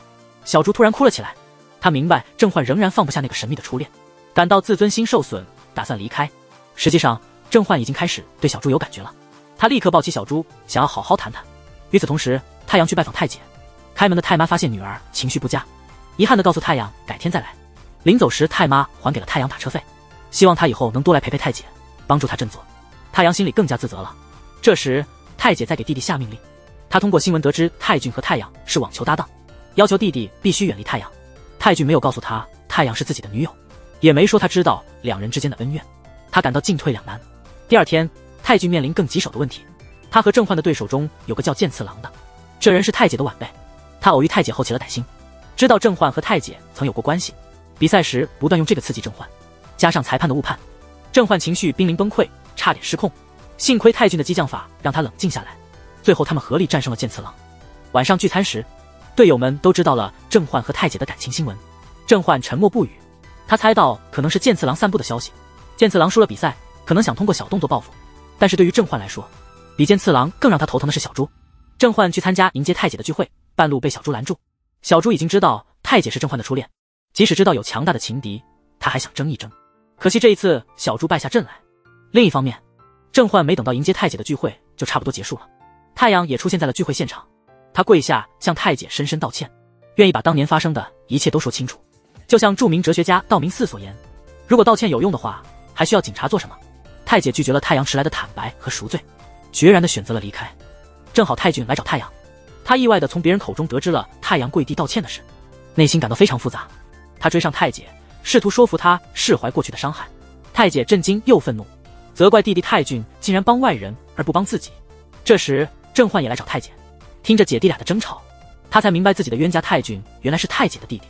小猪突然哭了起来，他明白郑焕仍然放不下那个神秘的初恋，感到自尊心受损，打算离开。实际上郑焕已经开始对小猪有感觉了，他立刻抱起小猪，想要好好谈谈。与此同时，太阳去拜访太姐，开门的太妈发现女儿情绪不佳，遗憾地告诉太阳改天再来。临走时，太妈还给了太阳打车费，希望他以后能多来陪陪太姐，帮助他振作。太阳心里更加自责了。这时，太姐在给弟弟下命令，她通过新闻得知泰俊和太阳是网球搭档，要求弟弟必须远离太阳。泰俊没有告诉他太阳是自己的女友，也没说他知道两人之间的恩怨，他感到进退两难。第二天，泰俊面临更棘手的问题。他和郑焕的对手中有个叫剑次郎的，这人是太姐的晚辈。他偶遇太姐后起了歹心，知道郑焕和太姐曾有过关系，比赛时不断用这个刺激郑焕，加上裁判的误判，郑焕情绪濒临崩溃，差点失控。幸亏泰俊的激将法让他冷静下来，最后他们合力战胜了剑次郎。晚上聚餐时，队友们都知道了郑焕和太姐的感情新闻。郑焕沉默不语，他猜到可能是剑次郎散布的消息。剑次郎输了比赛，可能想通过小动作报复，但是对于郑焕来说，比剑次郎更让他头疼的是小猪。郑焕去参加迎接太姐的聚会，半路被小猪拦住。小猪已经知道太姐是郑焕的初恋，即使知道有强大的情敌，他还想争一争。可惜这一次小猪败下阵来。另一方面，郑焕没等到迎接太姐的聚会就差不多结束了。太阳也出现在了聚会现场，他跪下向太姐深深道歉，愿意把当年发生的一切都说清楚。就像著名哲学家道明寺所言，如果道歉有用的话，还需要警察做什么？太姐拒绝了太阳迟来的坦白和赎罪，决然地选择了离开。正好泰俊来找太阳，他意外地从别人口中得知了太阳跪地道歉的事，内心感到非常复杂。他追上太姐，试图说服她释怀过去的伤害。太姐震惊又愤怒，责怪弟弟泰俊竟然帮外人而不帮自己。这时郑焕也来找太姐，听着姐弟俩的争吵，他才明白自己的冤家泰俊原来是太姐的弟弟。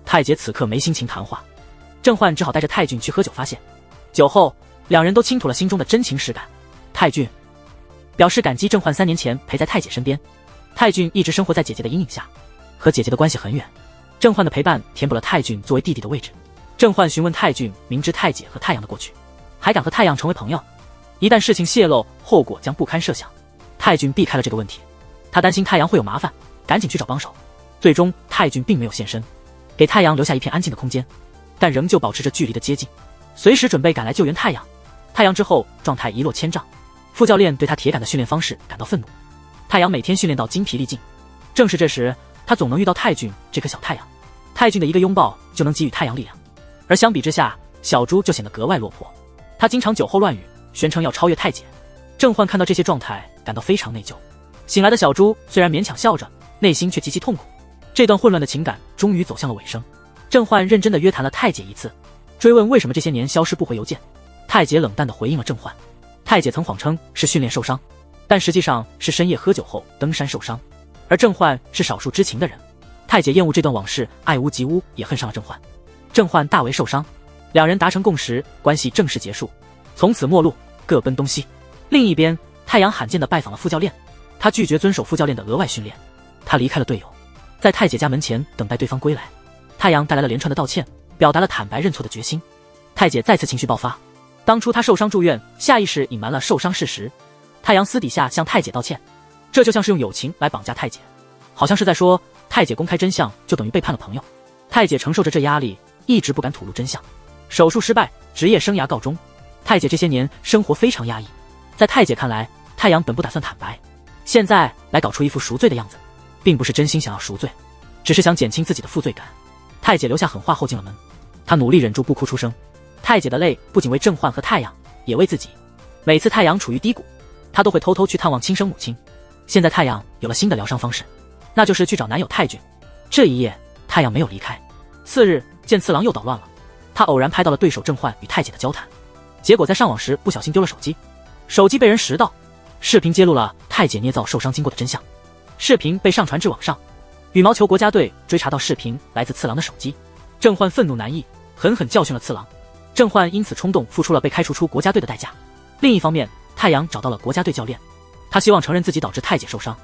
太姐此刻没心情谈话，郑焕只好带着泰俊去喝酒发泄。酒后，两人都倾吐了心中的真情实感。泰俊表示感激郑焕3年前陪在太姐身边，泰俊一直生活在姐姐的阴影下，和姐姐的关系很远。郑焕的陪伴填补了泰俊作为弟弟的位置。郑焕询问泰俊明知太姐和太阳的过去，还敢和太阳成为朋友，一旦事情泄露，后果将不堪设想。泰俊避开了这个问题，他担心太阳会有麻烦，赶紧去找帮手。最终泰俊并没有现身，给太阳留下一片安静的空间，但仍旧保持着距离的接近，随时准备赶来救援太阳。太阳之后状态一落千丈，副教练对他铁杆的训练方式感到愤怒。太阳每天训练到精疲力尽，正是这时他总能遇到泰俊这颗小太阳，泰俊的一个拥抱就能给予太阳力量。而相比之下，小猪就显得格外落魄，他经常酒后乱语，宣称要超越太姐。郑焕看到这些状态感到非常内疚。醒来的小猪虽然勉强笑着，内心却极其痛苦。这段混乱的情感终于走向了尾声。郑焕认真地约谈了太姐一次，追问为什么这些年消失不回邮件。太姐冷淡地回应了郑焕，太姐曾谎称是训练受伤，但实际上是深夜喝酒后登山受伤，而郑焕是少数知情的人。太姐厌恶这段往事，爱屋及乌，也恨上了郑焕。郑焕大为受伤，两人达成共识，关系正式结束，从此陌路，各奔东西。另一边，太阳罕见地拜访了副教练，他拒绝遵守副教练的额外训练，他离开了队友，在太姐家门前等待对方归来。太阳带来了连串的道歉，表达了坦白认错的决心。太姐再次情绪爆发，当初他受伤住院，下意识隐瞒了受伤事实。太阳私底下向太姐道歉，这就像是用友情来绑架太姐，好像是在说太姐公开真相就等于背叛了朋友。太姐承受着这压力，一直不敢吐露真相。手术失败，职业生涯告终。太姐这些年生活非常压抑，在太姐看来，太阳本不打算坦白，现在来搞出一副赎罪的样子，并不是真心想要赎罪，只是想减轻自己的负罪感。太姐留下狠话后进了门，她努力忍住不哭出声。太姐的泪不仅为郑焕和太阳，也为自己。每次太阳处于低谷，她都会偷偷去探望亲生母亲。现在太阳有了新的疗伤方式，那就是去找男友太俊。这一夜，太阳没有离开。次日，见次郎又捣乱了，他偶然拍到了对手郑焕与太姐的交谈，结果在上网时不小心丢了手机，手机被人拾到，视频揭露了太姐捏造受伤经过的真相。视频被上传至网上，羽毛球国家队追查到视频来自次郎的手机，郑焕愤怒难抑，狠狠教训了次郎。郑焕因此冲动付出了被开除出国家队的代价。另一方面，太阳找到了国家队教练，他希望承认自己导致太姐受伤。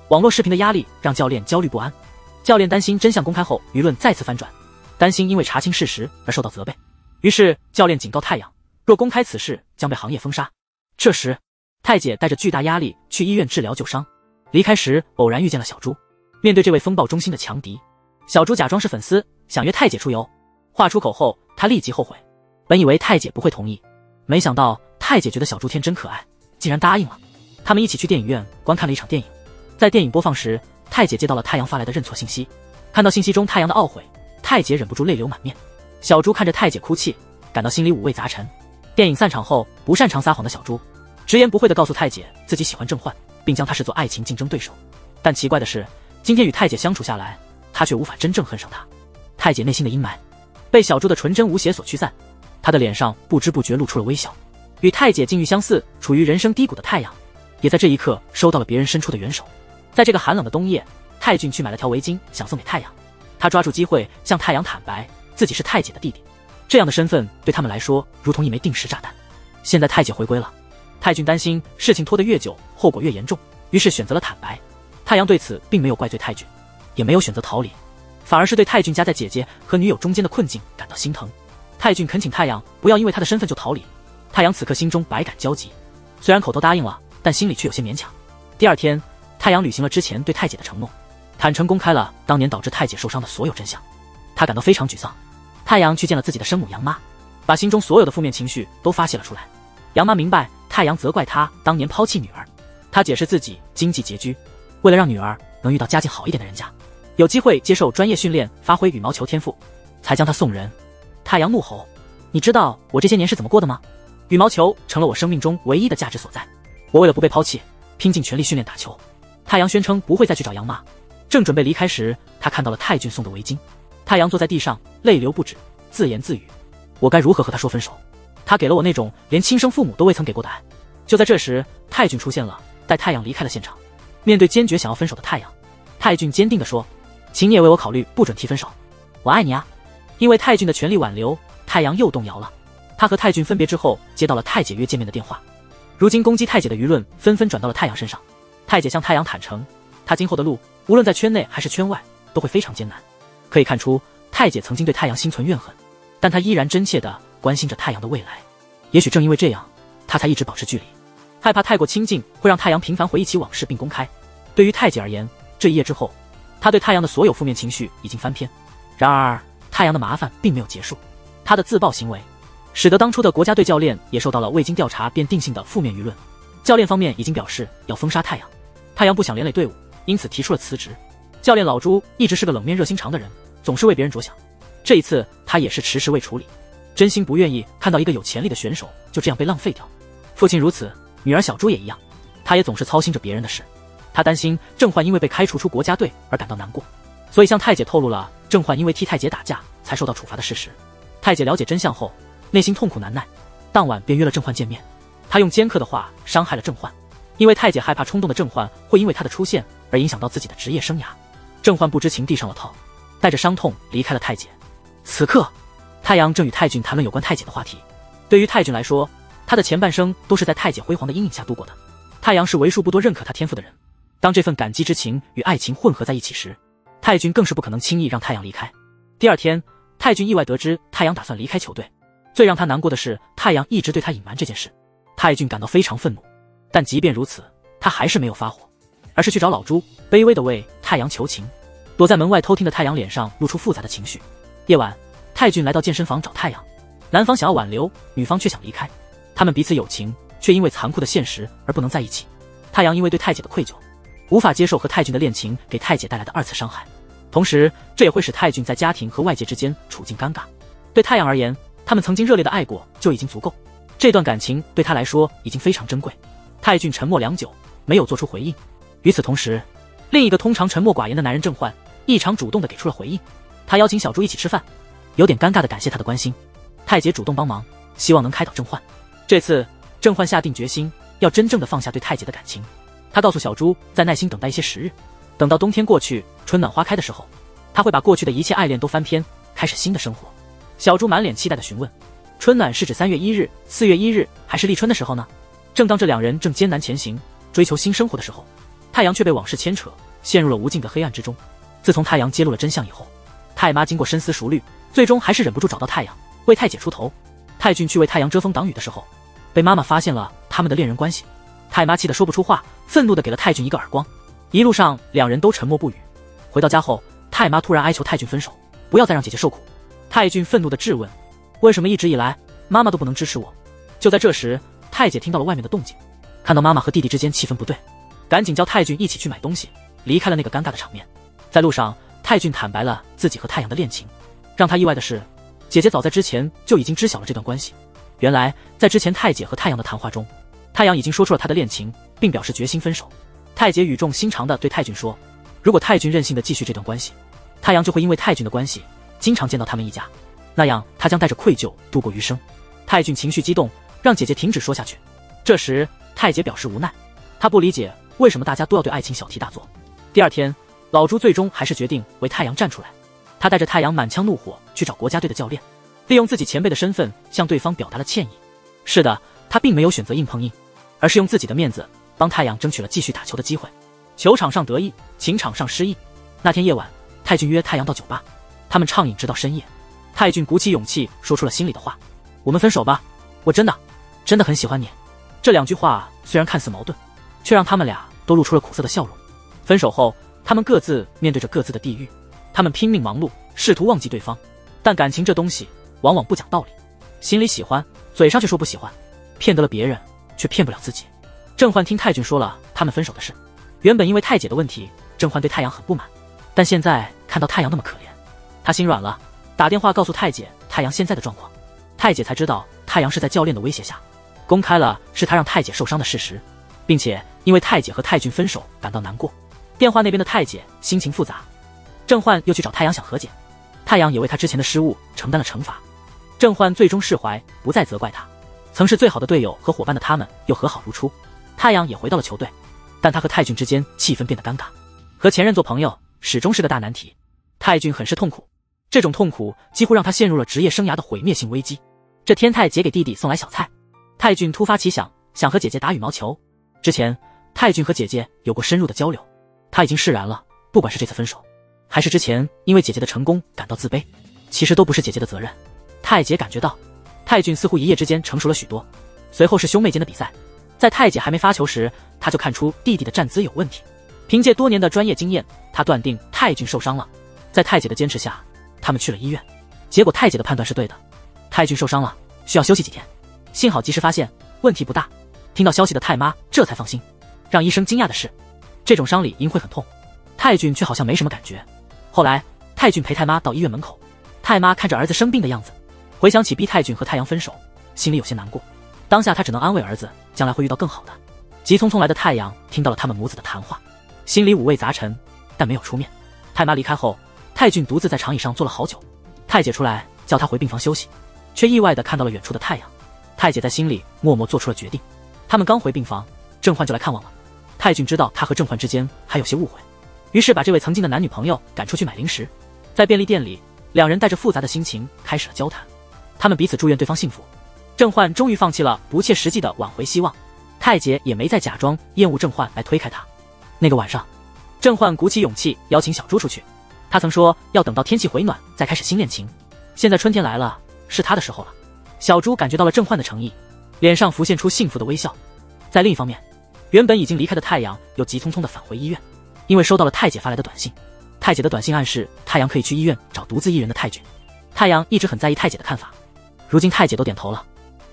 网络视频的压力让教练焦虑不安，教练担心真相公开后舆论再次翻转，担心因为查清事实而受到责备，于是教练警告太阳，若公开此事将被行业封杀。这时，太姐带着巨大压力去医院治疗旧伤，离开时偶然遇见了小猪。面对这位风暴中心的强敌，小猪假装是粉丝，想约太姐出游。话出口后，他立即后悔，本以为太姐不会同意，没想到太姐觉得小猪天真可爱，竟然答应了。他们一起去电影院观看了一场电影，在电影播放时，太姐接到了太阳发来的认错信息，看到信息中太阳的懊悔，太姐忍不住泪流满面。小猪看着太姐哭泣，感到心里五味杂陈。电影散场后，不擅长撒谎的小猪直言不讳地告诉太姐自己喜欢郑焕，并将他视作爱情竞争对手。但奇怪的是，今天与太姐相处下来，他却无法真正恨上她。太姐内心的阴霾被小猪的纯真无邪所驱散，她的脸上不知不觉露出了微笑。与太姐境遇相似，处于人生低谷的太阳，也在这一刻收到了别人伸出的援手。在这个寒冷的冬夜，太俊去买了条围巾，想送给太阳。他抓住机会向太阳坦白自己是太姐的弟弟，这样的身份对他们来说如同一枚定时炸弹。现在太姐回归了，太俊担心事情拖得越久，后果越严重，于是选择了坦白。太阳对此并没有怪罪太俊，也没有选择逃离，反而是对太俊夹在姐姐和女友中间的困境感到心疼。太俊恳请太阳不要因为他的身份就逃离，太阳此刻心中百感交集，虽然口头答应了，但心里却有些勉强。第二天，太阳履行了之前对太姐的承诺，坦诚公开了当年导致太姐受伤的所有真相。他感到非常沮丧。太阳去见了自己的生母杨妈，把心中所有的负面情绪都发泄了出来。杨妈明白太阳责怪他当年抛弃女儿，他解释自己经济拮据，为了让女儿能遇到家境好一点的人家，有机会接受专业训练，发挥羽毛球天赋，才将她送人。太阳怒吼：你知道我这些年是怎么过的吗？羽毛球成了我生命中唯一的价值所在，我为了不被抛弃，拼尽全力训练打球。太阳宣称不会再去找杨妈。正准备离开时，他看到了太俊送的围巾。太阳坐在地上，泪流不止，自言自语：我该如何和他说分手？他给了我那种连亲生父母都未曾给过的爱。就在这时，太俊出现了，带太阳离开了现场。面对坚决想要分手的太阳，太俊坚定地说：请你也为我考虑，不准提分手，我爱你啊。因为太俊的全力挽留，太阳又动摇了。他和太俊分别之后，接到了太姐约见面的电话。如今攻击太姐的舆论纷纷转到了太阳身上。太姐向太阳坦诚，她今后的路无论在圈内还是圈外都会非常艰难。可以看出，太姐曾经对太阳心存怨恨，但她依然真切地关心着太阳的未来。也许正因为这样，她才一直保持距离，害怕太过亲近会让太阳频繁回忆起往事并公开。对于太姐而言，这一夜之后，她对太阳的所有负面情绪已经翻篇。然而，太阳的麻烦并没有结束，他的自爆行为使得当初的国家队教练也受到了未经调查便定性的负面舆论。教练方面已经表示要封杀太阳，太阳不想连累队伍，因此提出了辞职。教练老朱一直是个冷面热心肠的人，总是为别人着想，这一次他也是迟迟未处理，真心不愿意看到一个有潜力的选手就这样被浪费掉。父亲如此，女儿小朱也一样，她也总是操心着别人的事。她担心郑焕因为被开除出国家队而感到难过，所以向太姐透露了郑焕因为替太姐打架才受到处罚的事实。太姐了解真相后，内心痛苦难耐，当晚便约了郑焕见面。她用尖刻的话伤害了郑焕，因为太姐害怕冲动的郑焕会因为她的出现而影响到自己的职业生涯。郑焕不知情地上了套，带着伤痛离开了太姐。此刻，太阳正与太俊谈论有关太姐的话题。对于太俊来说，他的前半生都是在太姐辉煌的阴影下度过的。太阳是为数不多认可他天赋的人，当这份感激之情与爱情混合在一起时，太俊更是不可能轻易让太阳离开。第二天，太俊意外得知太阳打算离开球队，最让他难过的是太阳一直对他隐瞒这件事。太俊感到非常愤怒，但即便如此，他还是没有发火，而是去找老朱，卑微地为太阳求情。躲在门外偷听的太阳脸上露出复杂的情绪。夜晚，泰俊来到健身房找太阳，男方想要挽留，女方却想离开，他们彼此有情，却因为残酷的现实而不能在一起。太阳因为对太姐的愧疚，无法接受和泰俊的恋情给太姐带来的2次伤害，同时这也会使泰俊在家庭和外界之间处境尴尬。对太阳而言，他们曾经热烈的爱过就已经足够，这段感情对他来说已经非常珍贵。泰俊沉默良久，没有做出回应。与此同时，另一个通常沉默寡言的男人郑焕异常主动地给出了回应，他邀请小猪一起吃饭，有点尴尬地感谢他的关心。太姐主动帮忙，希望能开导郑焕。这次郑焕下定决心要真正的放下对太姐的感情，他告诉小猪再耐心等待一些时日，等到冬天过去，春暖花开的时候，他会把过去的一切爱恋都翻篇，开始新的生活。小猪满脸期待地询问，春暖是指3月1日、4月1日，还是立春的时候呢？正当这两人正艰难前行，追求新生活的时候，太阳却被往事牵扯，陷入了无尽的黑暗之中。自从太阳揭露了真相以后，太妈经过深思熟虑，最终还是忍不住找到太阳，为太姐出头。泰俊去为太阳遮风挡雨的时候，被妈妈发现了他们的恋人关系。太妈气得说不出话，愤怒地给了泰俊一个耳光。一路上两人都沉默不语。回到家后，太妈突然哀求泰俊分手，不要再让姐姐受苦。泰俊愤怒地质问，为什么一直以来妈妈都不能支持我？就在这时，太姐听到了外面的动静，看到妈妈和弟弟之间气氛不对，赶紧叫泰俊一起去买东西，离开了那个尴尬的场面。在路上，泰俊坦白了自己和太阳的恋情。让他意外的是，姐姐早在之前就已经知晓了这段关系。原来在之前太姐和太阳的谈话中，太阳已经说出了他的恋情，并表示决心分手。太姐语重心长地对泰俊说，如果泰俊任性地继续这段关系，太阳就会因为泰俊的关系经常见到他们一家，那样他将带着愧疚度过余生。泰俊情绪激动，让姐姐停止说下去。这时太姐表示无奈，她不理解为什么大家都要对爱情小题大做。第二天，老朱最终还是决定为太阳站出来。他带着太阳满腔怒火去找国家队的教练，利用自己前辈的身份向对方表达了歉意。是的，他并没有选择硬碰硬，而是用自己的面子帮太阳争取了继续打球的机会。球场上得意，情场上失意。那天夜晚，泰俊约太阳到酒吧，他们畅饮直到深夜。泰俊鼓起勇气说出了心里的话，我们分手吧，我真的很喜欢你。这两句话虽然看似矛盾，却让他们俩都露出了苦涩的笑容。分手后，他们各自面对着各自的地狱，他们拼命忙碌，试图忘记对方，但感情这东西往往不讲道理，心里喜欢，嘴上却说不喜欢，骗得了别人，却骗不了自己。郑焕听泰俊说了他们分手的事，原本因为太姐的问题，郑焕对太阳很不满，但现在看到太阳那么可怜，他心软了，打电话告诉太姐太阳现在的状况。太姐才知道太阳是在教练的威胁下，公开了是他让太姐受伤的事实，并且因为太姐和泰俊分手感到难过。电话那边的太姐心情复杂，郑焕又去找太阳想和解，太阳也为他之前的失误承担了惩罚。郑焕最终释怀，不再责怪他。曾是最好的队友和伙伴的他们又和好如初。太阳也回到了球队，但他和泰俊之间气氛变得尴尬，和前任做朋友始终是个大难题。泰俊很是痛苦，这种痛苦几乎让他陷入了职业生涯的毁灭性危机。这天，太姐给弟弟送来小菜，泰俊突发奇想，想和姐姐打羽毛球。之前泰俊和姐姐有过深入的交流，他已经释然了，不管是这次分手，还是之前因为姐姐的成功感到自卑，其实都不是姐姐的责任。太姐感觉到泰俊似乎一夜之间成熟了许多。随后是兄妹间的比赛，在太姐还没发球时，他就看出弟弟的站姿有问题。凭借多年的专业经验，他断定泰俊受伤了。在太姐的坚持下，他们去了医院，结果太姐的判断是对的，泰俊受伤了，需要休息几天。幸好及时发现，问题不大。听到消息的太妈这才放心。让医生惊讶的是，这种伤理应会很痛，泰俊却好像没什么感觉。后来泰俊陪太妈到医院门口，太妈看着儿子生病的样子，回想起逼泰俊和太阳分手，心里有些难过。当下他只能安慰儿子，将来会遇到更好的。急匆匆来的太阳听到了他们母子的谈话，心里五味杂陈，但没有出面。太妈离开后，泰俊独自在长椅上坐了好久。太姐出来叫他回病房休息，却意外地看到了远处的太阳。太姐在心里默默做出了决定。他们刚回病房，郑焕就来看望了。泰俊知道他和郑焕之间还有些误会，于是把这位曾经的男女朋友赶出去买零食。在便利店里，两人带着复杂的心情开始了交谈，他们彼此祝愿对方幸福。郑焕终于放弃了不切实际的挽回希望，太姐也没再假装厌恶郑焕来推开他。那个晚上，郑焕鼓起勇气邀请小猪出去，他曾说要等到天气回暖再开始新恋情，现在春天来了，是他的时候了。小猪感觉到了郑焕的诚意，脸上浮现出幸福的微笑。在另一方面，原本已经离开的太阳又急匆匆地返回医院，因为收到了太姐发来的短信。太姐的短信暗示太阳可以去医院找独自一人的泰俊。太阳一直很在意太姐的看法，如今太姐都点头了，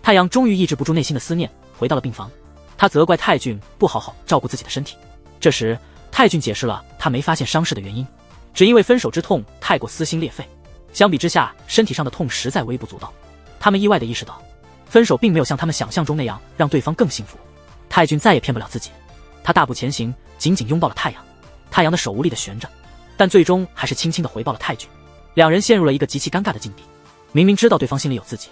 太阳终于抑制不住内心的思念，回到了病房。他责怪太俊不好好照顾自己的身体。这时太俊解释了他没发现伤势的原因，只因为分手之痛太过撕心裂肺，相比之下身体上的痛实在微不足道。他们意外地意识到，分手并没有像他们想象中那样让对方更幸福。太俊再也骗不了自己，他大步前行，紧紧拥抱了太阳。太阳的手无力地悬着，但最终还是轻轻地回报了太俊。两人陷入了一个极其尴尬的境地，明明知道对方心里有自己，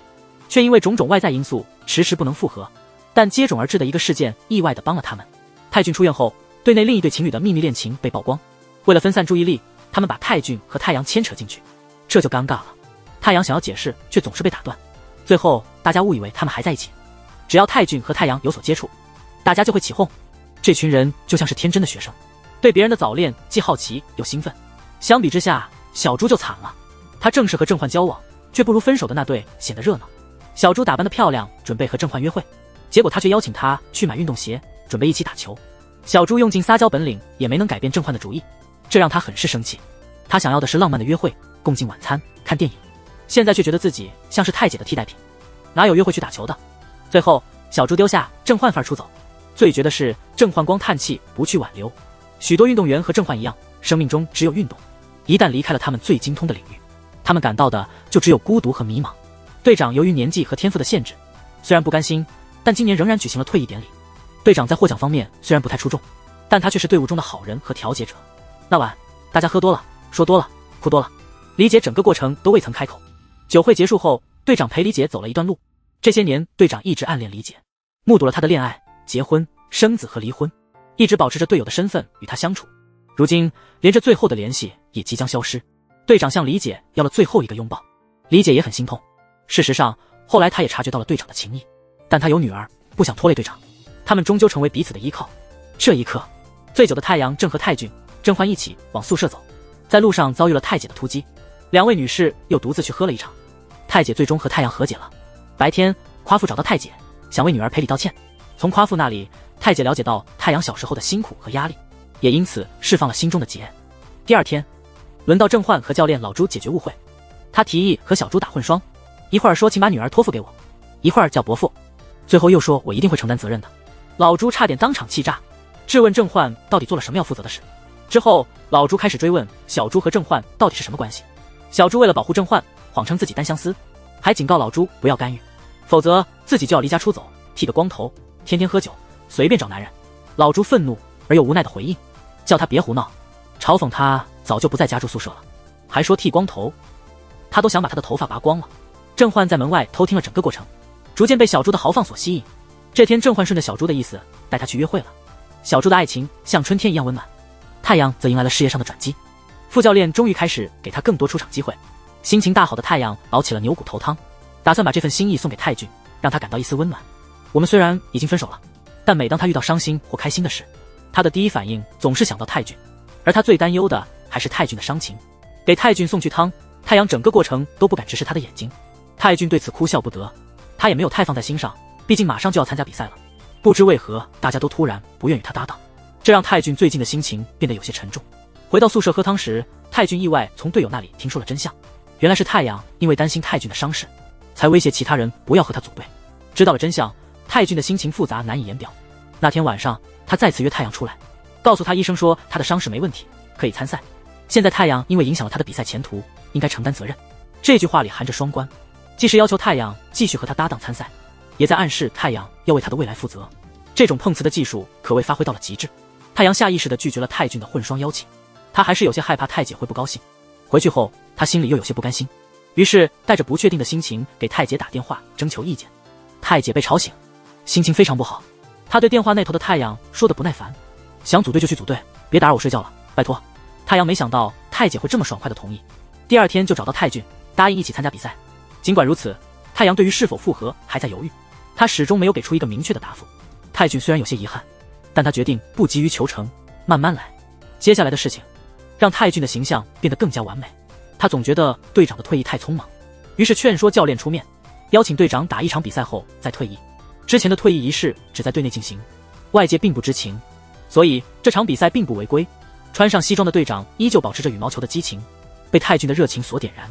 却因为种种外在因素迟迟不能复合。但接踵而至的一个事件意外地帮了他们。太俊出院后，队内另一对情侣的秘密恋情被曝光，为了分散注意力，他们把太俊和太阳牵扯进去，这就尴尬了。太阳想要解释，却总是被打断。最后大家误以为他们还在一起，只要太俊和太阳有所接触，大家就会起哄。这群人就像是天真的学生，对别人的早恋既好奇又兴奋。相比之下，小猪就惨了，他正是和郑焕交往，却不如分手的那对显得热闹。小猪打扮得漂亮，准备和郑焕约会，结果他却邀请他去买运动鞋，准备一起打球。小猪用尽撒娇本领，也没能改变郑焕的主意，这让他很是生气。他想要的是浪漫的约会，共进晚餐，看电影，现在却觉得自己像是太姐的替代品，哪有约会去打球的。最后小猪丢下郑焕范儿出走，最绝的是郑焕光叹气不去挽留。许多运动员和郑焕一样，生命中只有运动，一旦离开了他们最精通的领域，他们感到的就只有孤独和迷茫。队长由于年纪和天赋的限制，虽然不甘心，但今年仍然举行了退役典礼。队长在获奖方面虽然不太出众，但他却是队伍中的好人和调解者。那晚大家喝多了，说多了，哭多了，李姐整个过程都未曾开口。酒会结束后，队长陪李姐走了一段路。这些年队长一直暗恋李姐，目睹了她的恋爱、结婚、生子和离婚，一直保持着队友的身份与她相处。如今连这最后的联系也即将消失，队长向李姐要了最后一个拥抱，李姐也很心痛。事实上后来她也察觉到了队长的情谊，但她有女儿，不想拖累队长，他们终究成为彼此的依靠。这一刻，醉酒的太阳正和太俊、郑焕一起往宿舍走，在路上遭遇了太姐的突击，两位女士又独自去喝了一场。太姐最终和太阳和解了。白天夸父找到太姐，想为女儿赔礼道歉。从夸父那里，太姐了解到太阳小时候的辛苦和压力，也因此释放了心中的结。第二天，轮到郑焕和教练老朱解决误会。他提议和小猪打混双，一会儿说请把女儿托付给我，一会儿叫伯父，最后又说我一定会承担责任的。老朱差点当场气炸，质问郑焕到底做了什么要负责的事。之后老朱开始追问小猪和郑焕到底是什么关系。小猪为了保护郑焕，谎称自己单相思，还警告老朱不要干预，否则自己就要离家出走，剃个光头，天天喝酒，随便找男人。老朱愤怒而又无奈的回应，叫他别胡闹，嘲讽他早就不再家住宿舍了，还说剃光头，他都想把他的头发拔光了。郑焕在门外偷听了整个过程，逐渐被小猪的豪放所吸引。这天郑焕顺着小猪的意思带他去约会了。小猪的爱情像春天一样温暖，太阳则迎来了事业上的转机。副教练终于开始给他更多出场机会，心情大好的太阳熬起了牛骨头汤，打算把这份心意送给太俊，让他感到一丝温暖。我们虽然已经分手了，但每当他遇到伤心或开心的事，他的第一反应总是想到太俊，而他最担忧的还是太俊的伤情。给太俊送去汤，太阳整个过程都不敢直视他的眼睛。太俊对此哭笑不得，他也没有太放在心上，毕竟马上就要参加比赛了。不知为何，大家都突然不愿与他搭档，这让太俊最近的心情变得有些沉重。回到宿舍喝汤时，太俊意外从队友那里听说了真相，原来是太阳因为担心太俊的伤势，才威胁其他人不要和他组队。知道了真相，太俊的心情复杂难以言表。那天晚上，他再次约太阳出来，告诉他医生说他的伤势没问题，可以参赛。现在太阳因为影响了他的比赛前途，应该承担责任。这句话里含着双关，既是要求太阳继续和他搭档参赛，也在暗示太阳要为他的未来负责。这种碰瓷的技术可谓发挥到了极致。太阳下意识地拒绝了太俊的混双邀请，他还是有些害怕太姐会不高兴。回去后，他心里又有些不甘心，于是带着不确定的心情给太姐打电话征求意见。太姐被吵醒，心情非常不好。他对电话那头的太阳说的不耐烦，想组队就去组队，别打扰我睡觉了，拜托。太阳没想到太姐会这么爽快的同意，第二天就找到太俊，答应一起参加比赛。尽管如此，太阳对于是否复合还在犹豫，他始终没有给出一个明确的答复。太俊虽然有些遗憾，但他决定不急于求成，慢慢来。接下来的事情让太俊的形象变得更加完美。他总觉得队长的退役太匆忙，于是劝说教练出面，邀请队长打一场比赛后再退役。之前的退役仪式只在队内进行，外界并不知情，所以这场比赛并不违规。穿上西装的队长依旧保持着羽毛球的激情，被太俊的热情所点燃。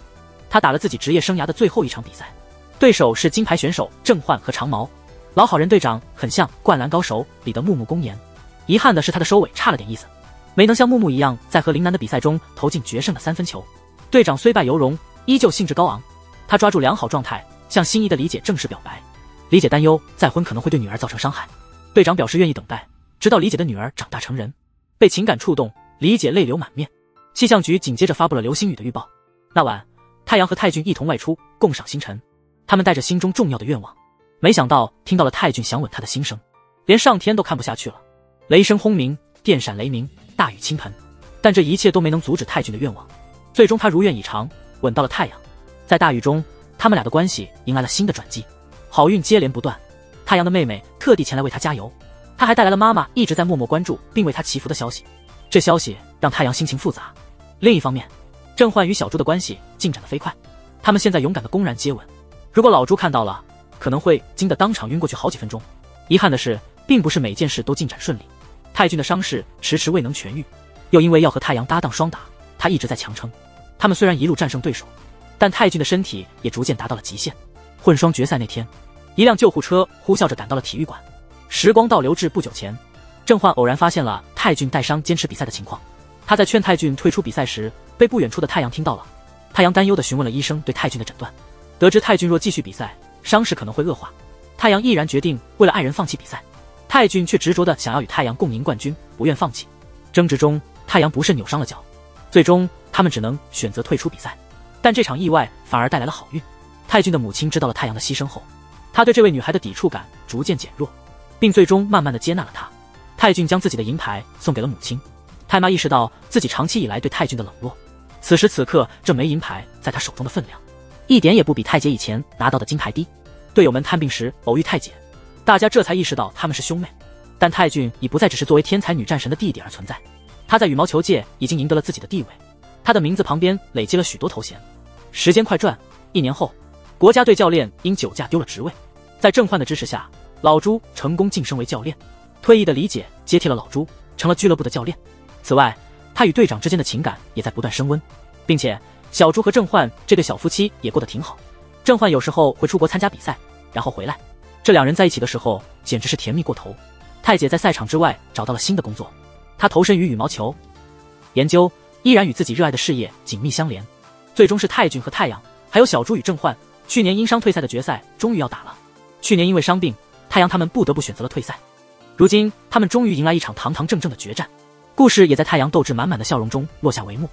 他打了自己职业生涯的最后一场比赛，对手是金牌选手郑焕和长毛。老好人队长很像《灌篮高手》里的木木公言，遗憾的是他的收尾差了点意思，没能像木木一样在和陵南的比赛中投进决胜的3分球。队长虽败犹荣，依旧兴致高昂，他抓住良好状态，向心仪的李姐正式表白。李姐担忧再婚可能会对女儿造成伤害，队长表示愿意等待，直到李姐的女儿长大成人。被情感触动，李姐泪流满面。气象局紧接着发布了流星雨的预报。那晚，太阳和泰俊一同外出共赏星辰，他们带着心中重要的愿望，没想到听到了泰俊想吻她的心声，连上天都看不下去了。雷声轰鸣，电闪雷鸣，大雨倾盆，但这一切都没能阻止泰俊的愿望。最终他如愿以偿，吻到了太阳。在大雨中，他们俩的关系迎来了新的转机，好运接连不断。太阳的妹妹特地前来为他加油，他还带来了妈妈一直在默默关注并为他祈福的消息。这消息让太阳心情复杂。另一方面，郑焕与小猪的关系进展得飞快，他们现在勇敢地公然接吻。如果老朱看到了，可能会惊得当场晕过去好几分钟。遗憾的是，并不是每件事都进展顺利。泰俊的伤势迟迟未能痊愈，又因为要和太阳搭档双打，他一直在强撑。他们虽然一路战胜对手，但泰俊的身体也逐渐达到了极限。混双决赛那天，一辆救护车呼啸着赶到了体育馆。时光倒流至不久前，郑焕偶然发现了泰俊带伤坚持比赛的情况。他在劝泰俊退出比赛时，被不远处的太阳听到了。太阳担忧地询问了医生对泰俊的诊断，得知泰俊若继续比赛，伤势可能会恶化。太阳毅然决定为了爱人放弃比赛，泰俊却执着地想要与太阳共赢冠军，不愿放弃。争执中，太阳不慎扭伤了脚，最终他们只能选择退出比赛。但这场意外反而带来了好运。泰俊的母亲知道了太阳的牺牲后，她对这位女孩的抵触感逐渐减弱，并最终慢慢地接纳了她。泰俊将自己的银牌送给了母亲。太妈意识到自己长期以来对泰俊的冷落，此时此刻这枚银牌在她手中的分量，一点也不比太姐以前拿到的金牌低。队友们探病时偶遇太姐，大家这才意识到他们是兄妹。但泰俊已不再只是作为天才女战神的弟弟而存在，他在羽毛球界已经赢得了自己的地位，他的名字旁边累积了许多头衔。时间快转，1年后，国家队教练因酒驾丢了职位，在郑焕的支持下，老朱成功晋升为教练。退役的李姐接替了老朱，成了俱乐部的教练。此外，他与队长之间的情感也在不断升温，并且小朱和郑焕这对小夫妻也过得挺好。郑焕有时候会出国参加比赛，然后回来，这两人在一起的时候简直是甜蜜过头。太姐在赛场之外找到了新的工作，她投身于羽毛球研究，依然与自己热爱的事业紧密相连。最终是泰俊和太阳，还有小朱与郑焕，去年因伤退赛的决赛终于要打了。去年因为伤病，太阳他们不得不选择了退赛。如今他们终于迎来一场堂堂正正的决战，故事也在太阳斗志满满的笑容中落下帷幕。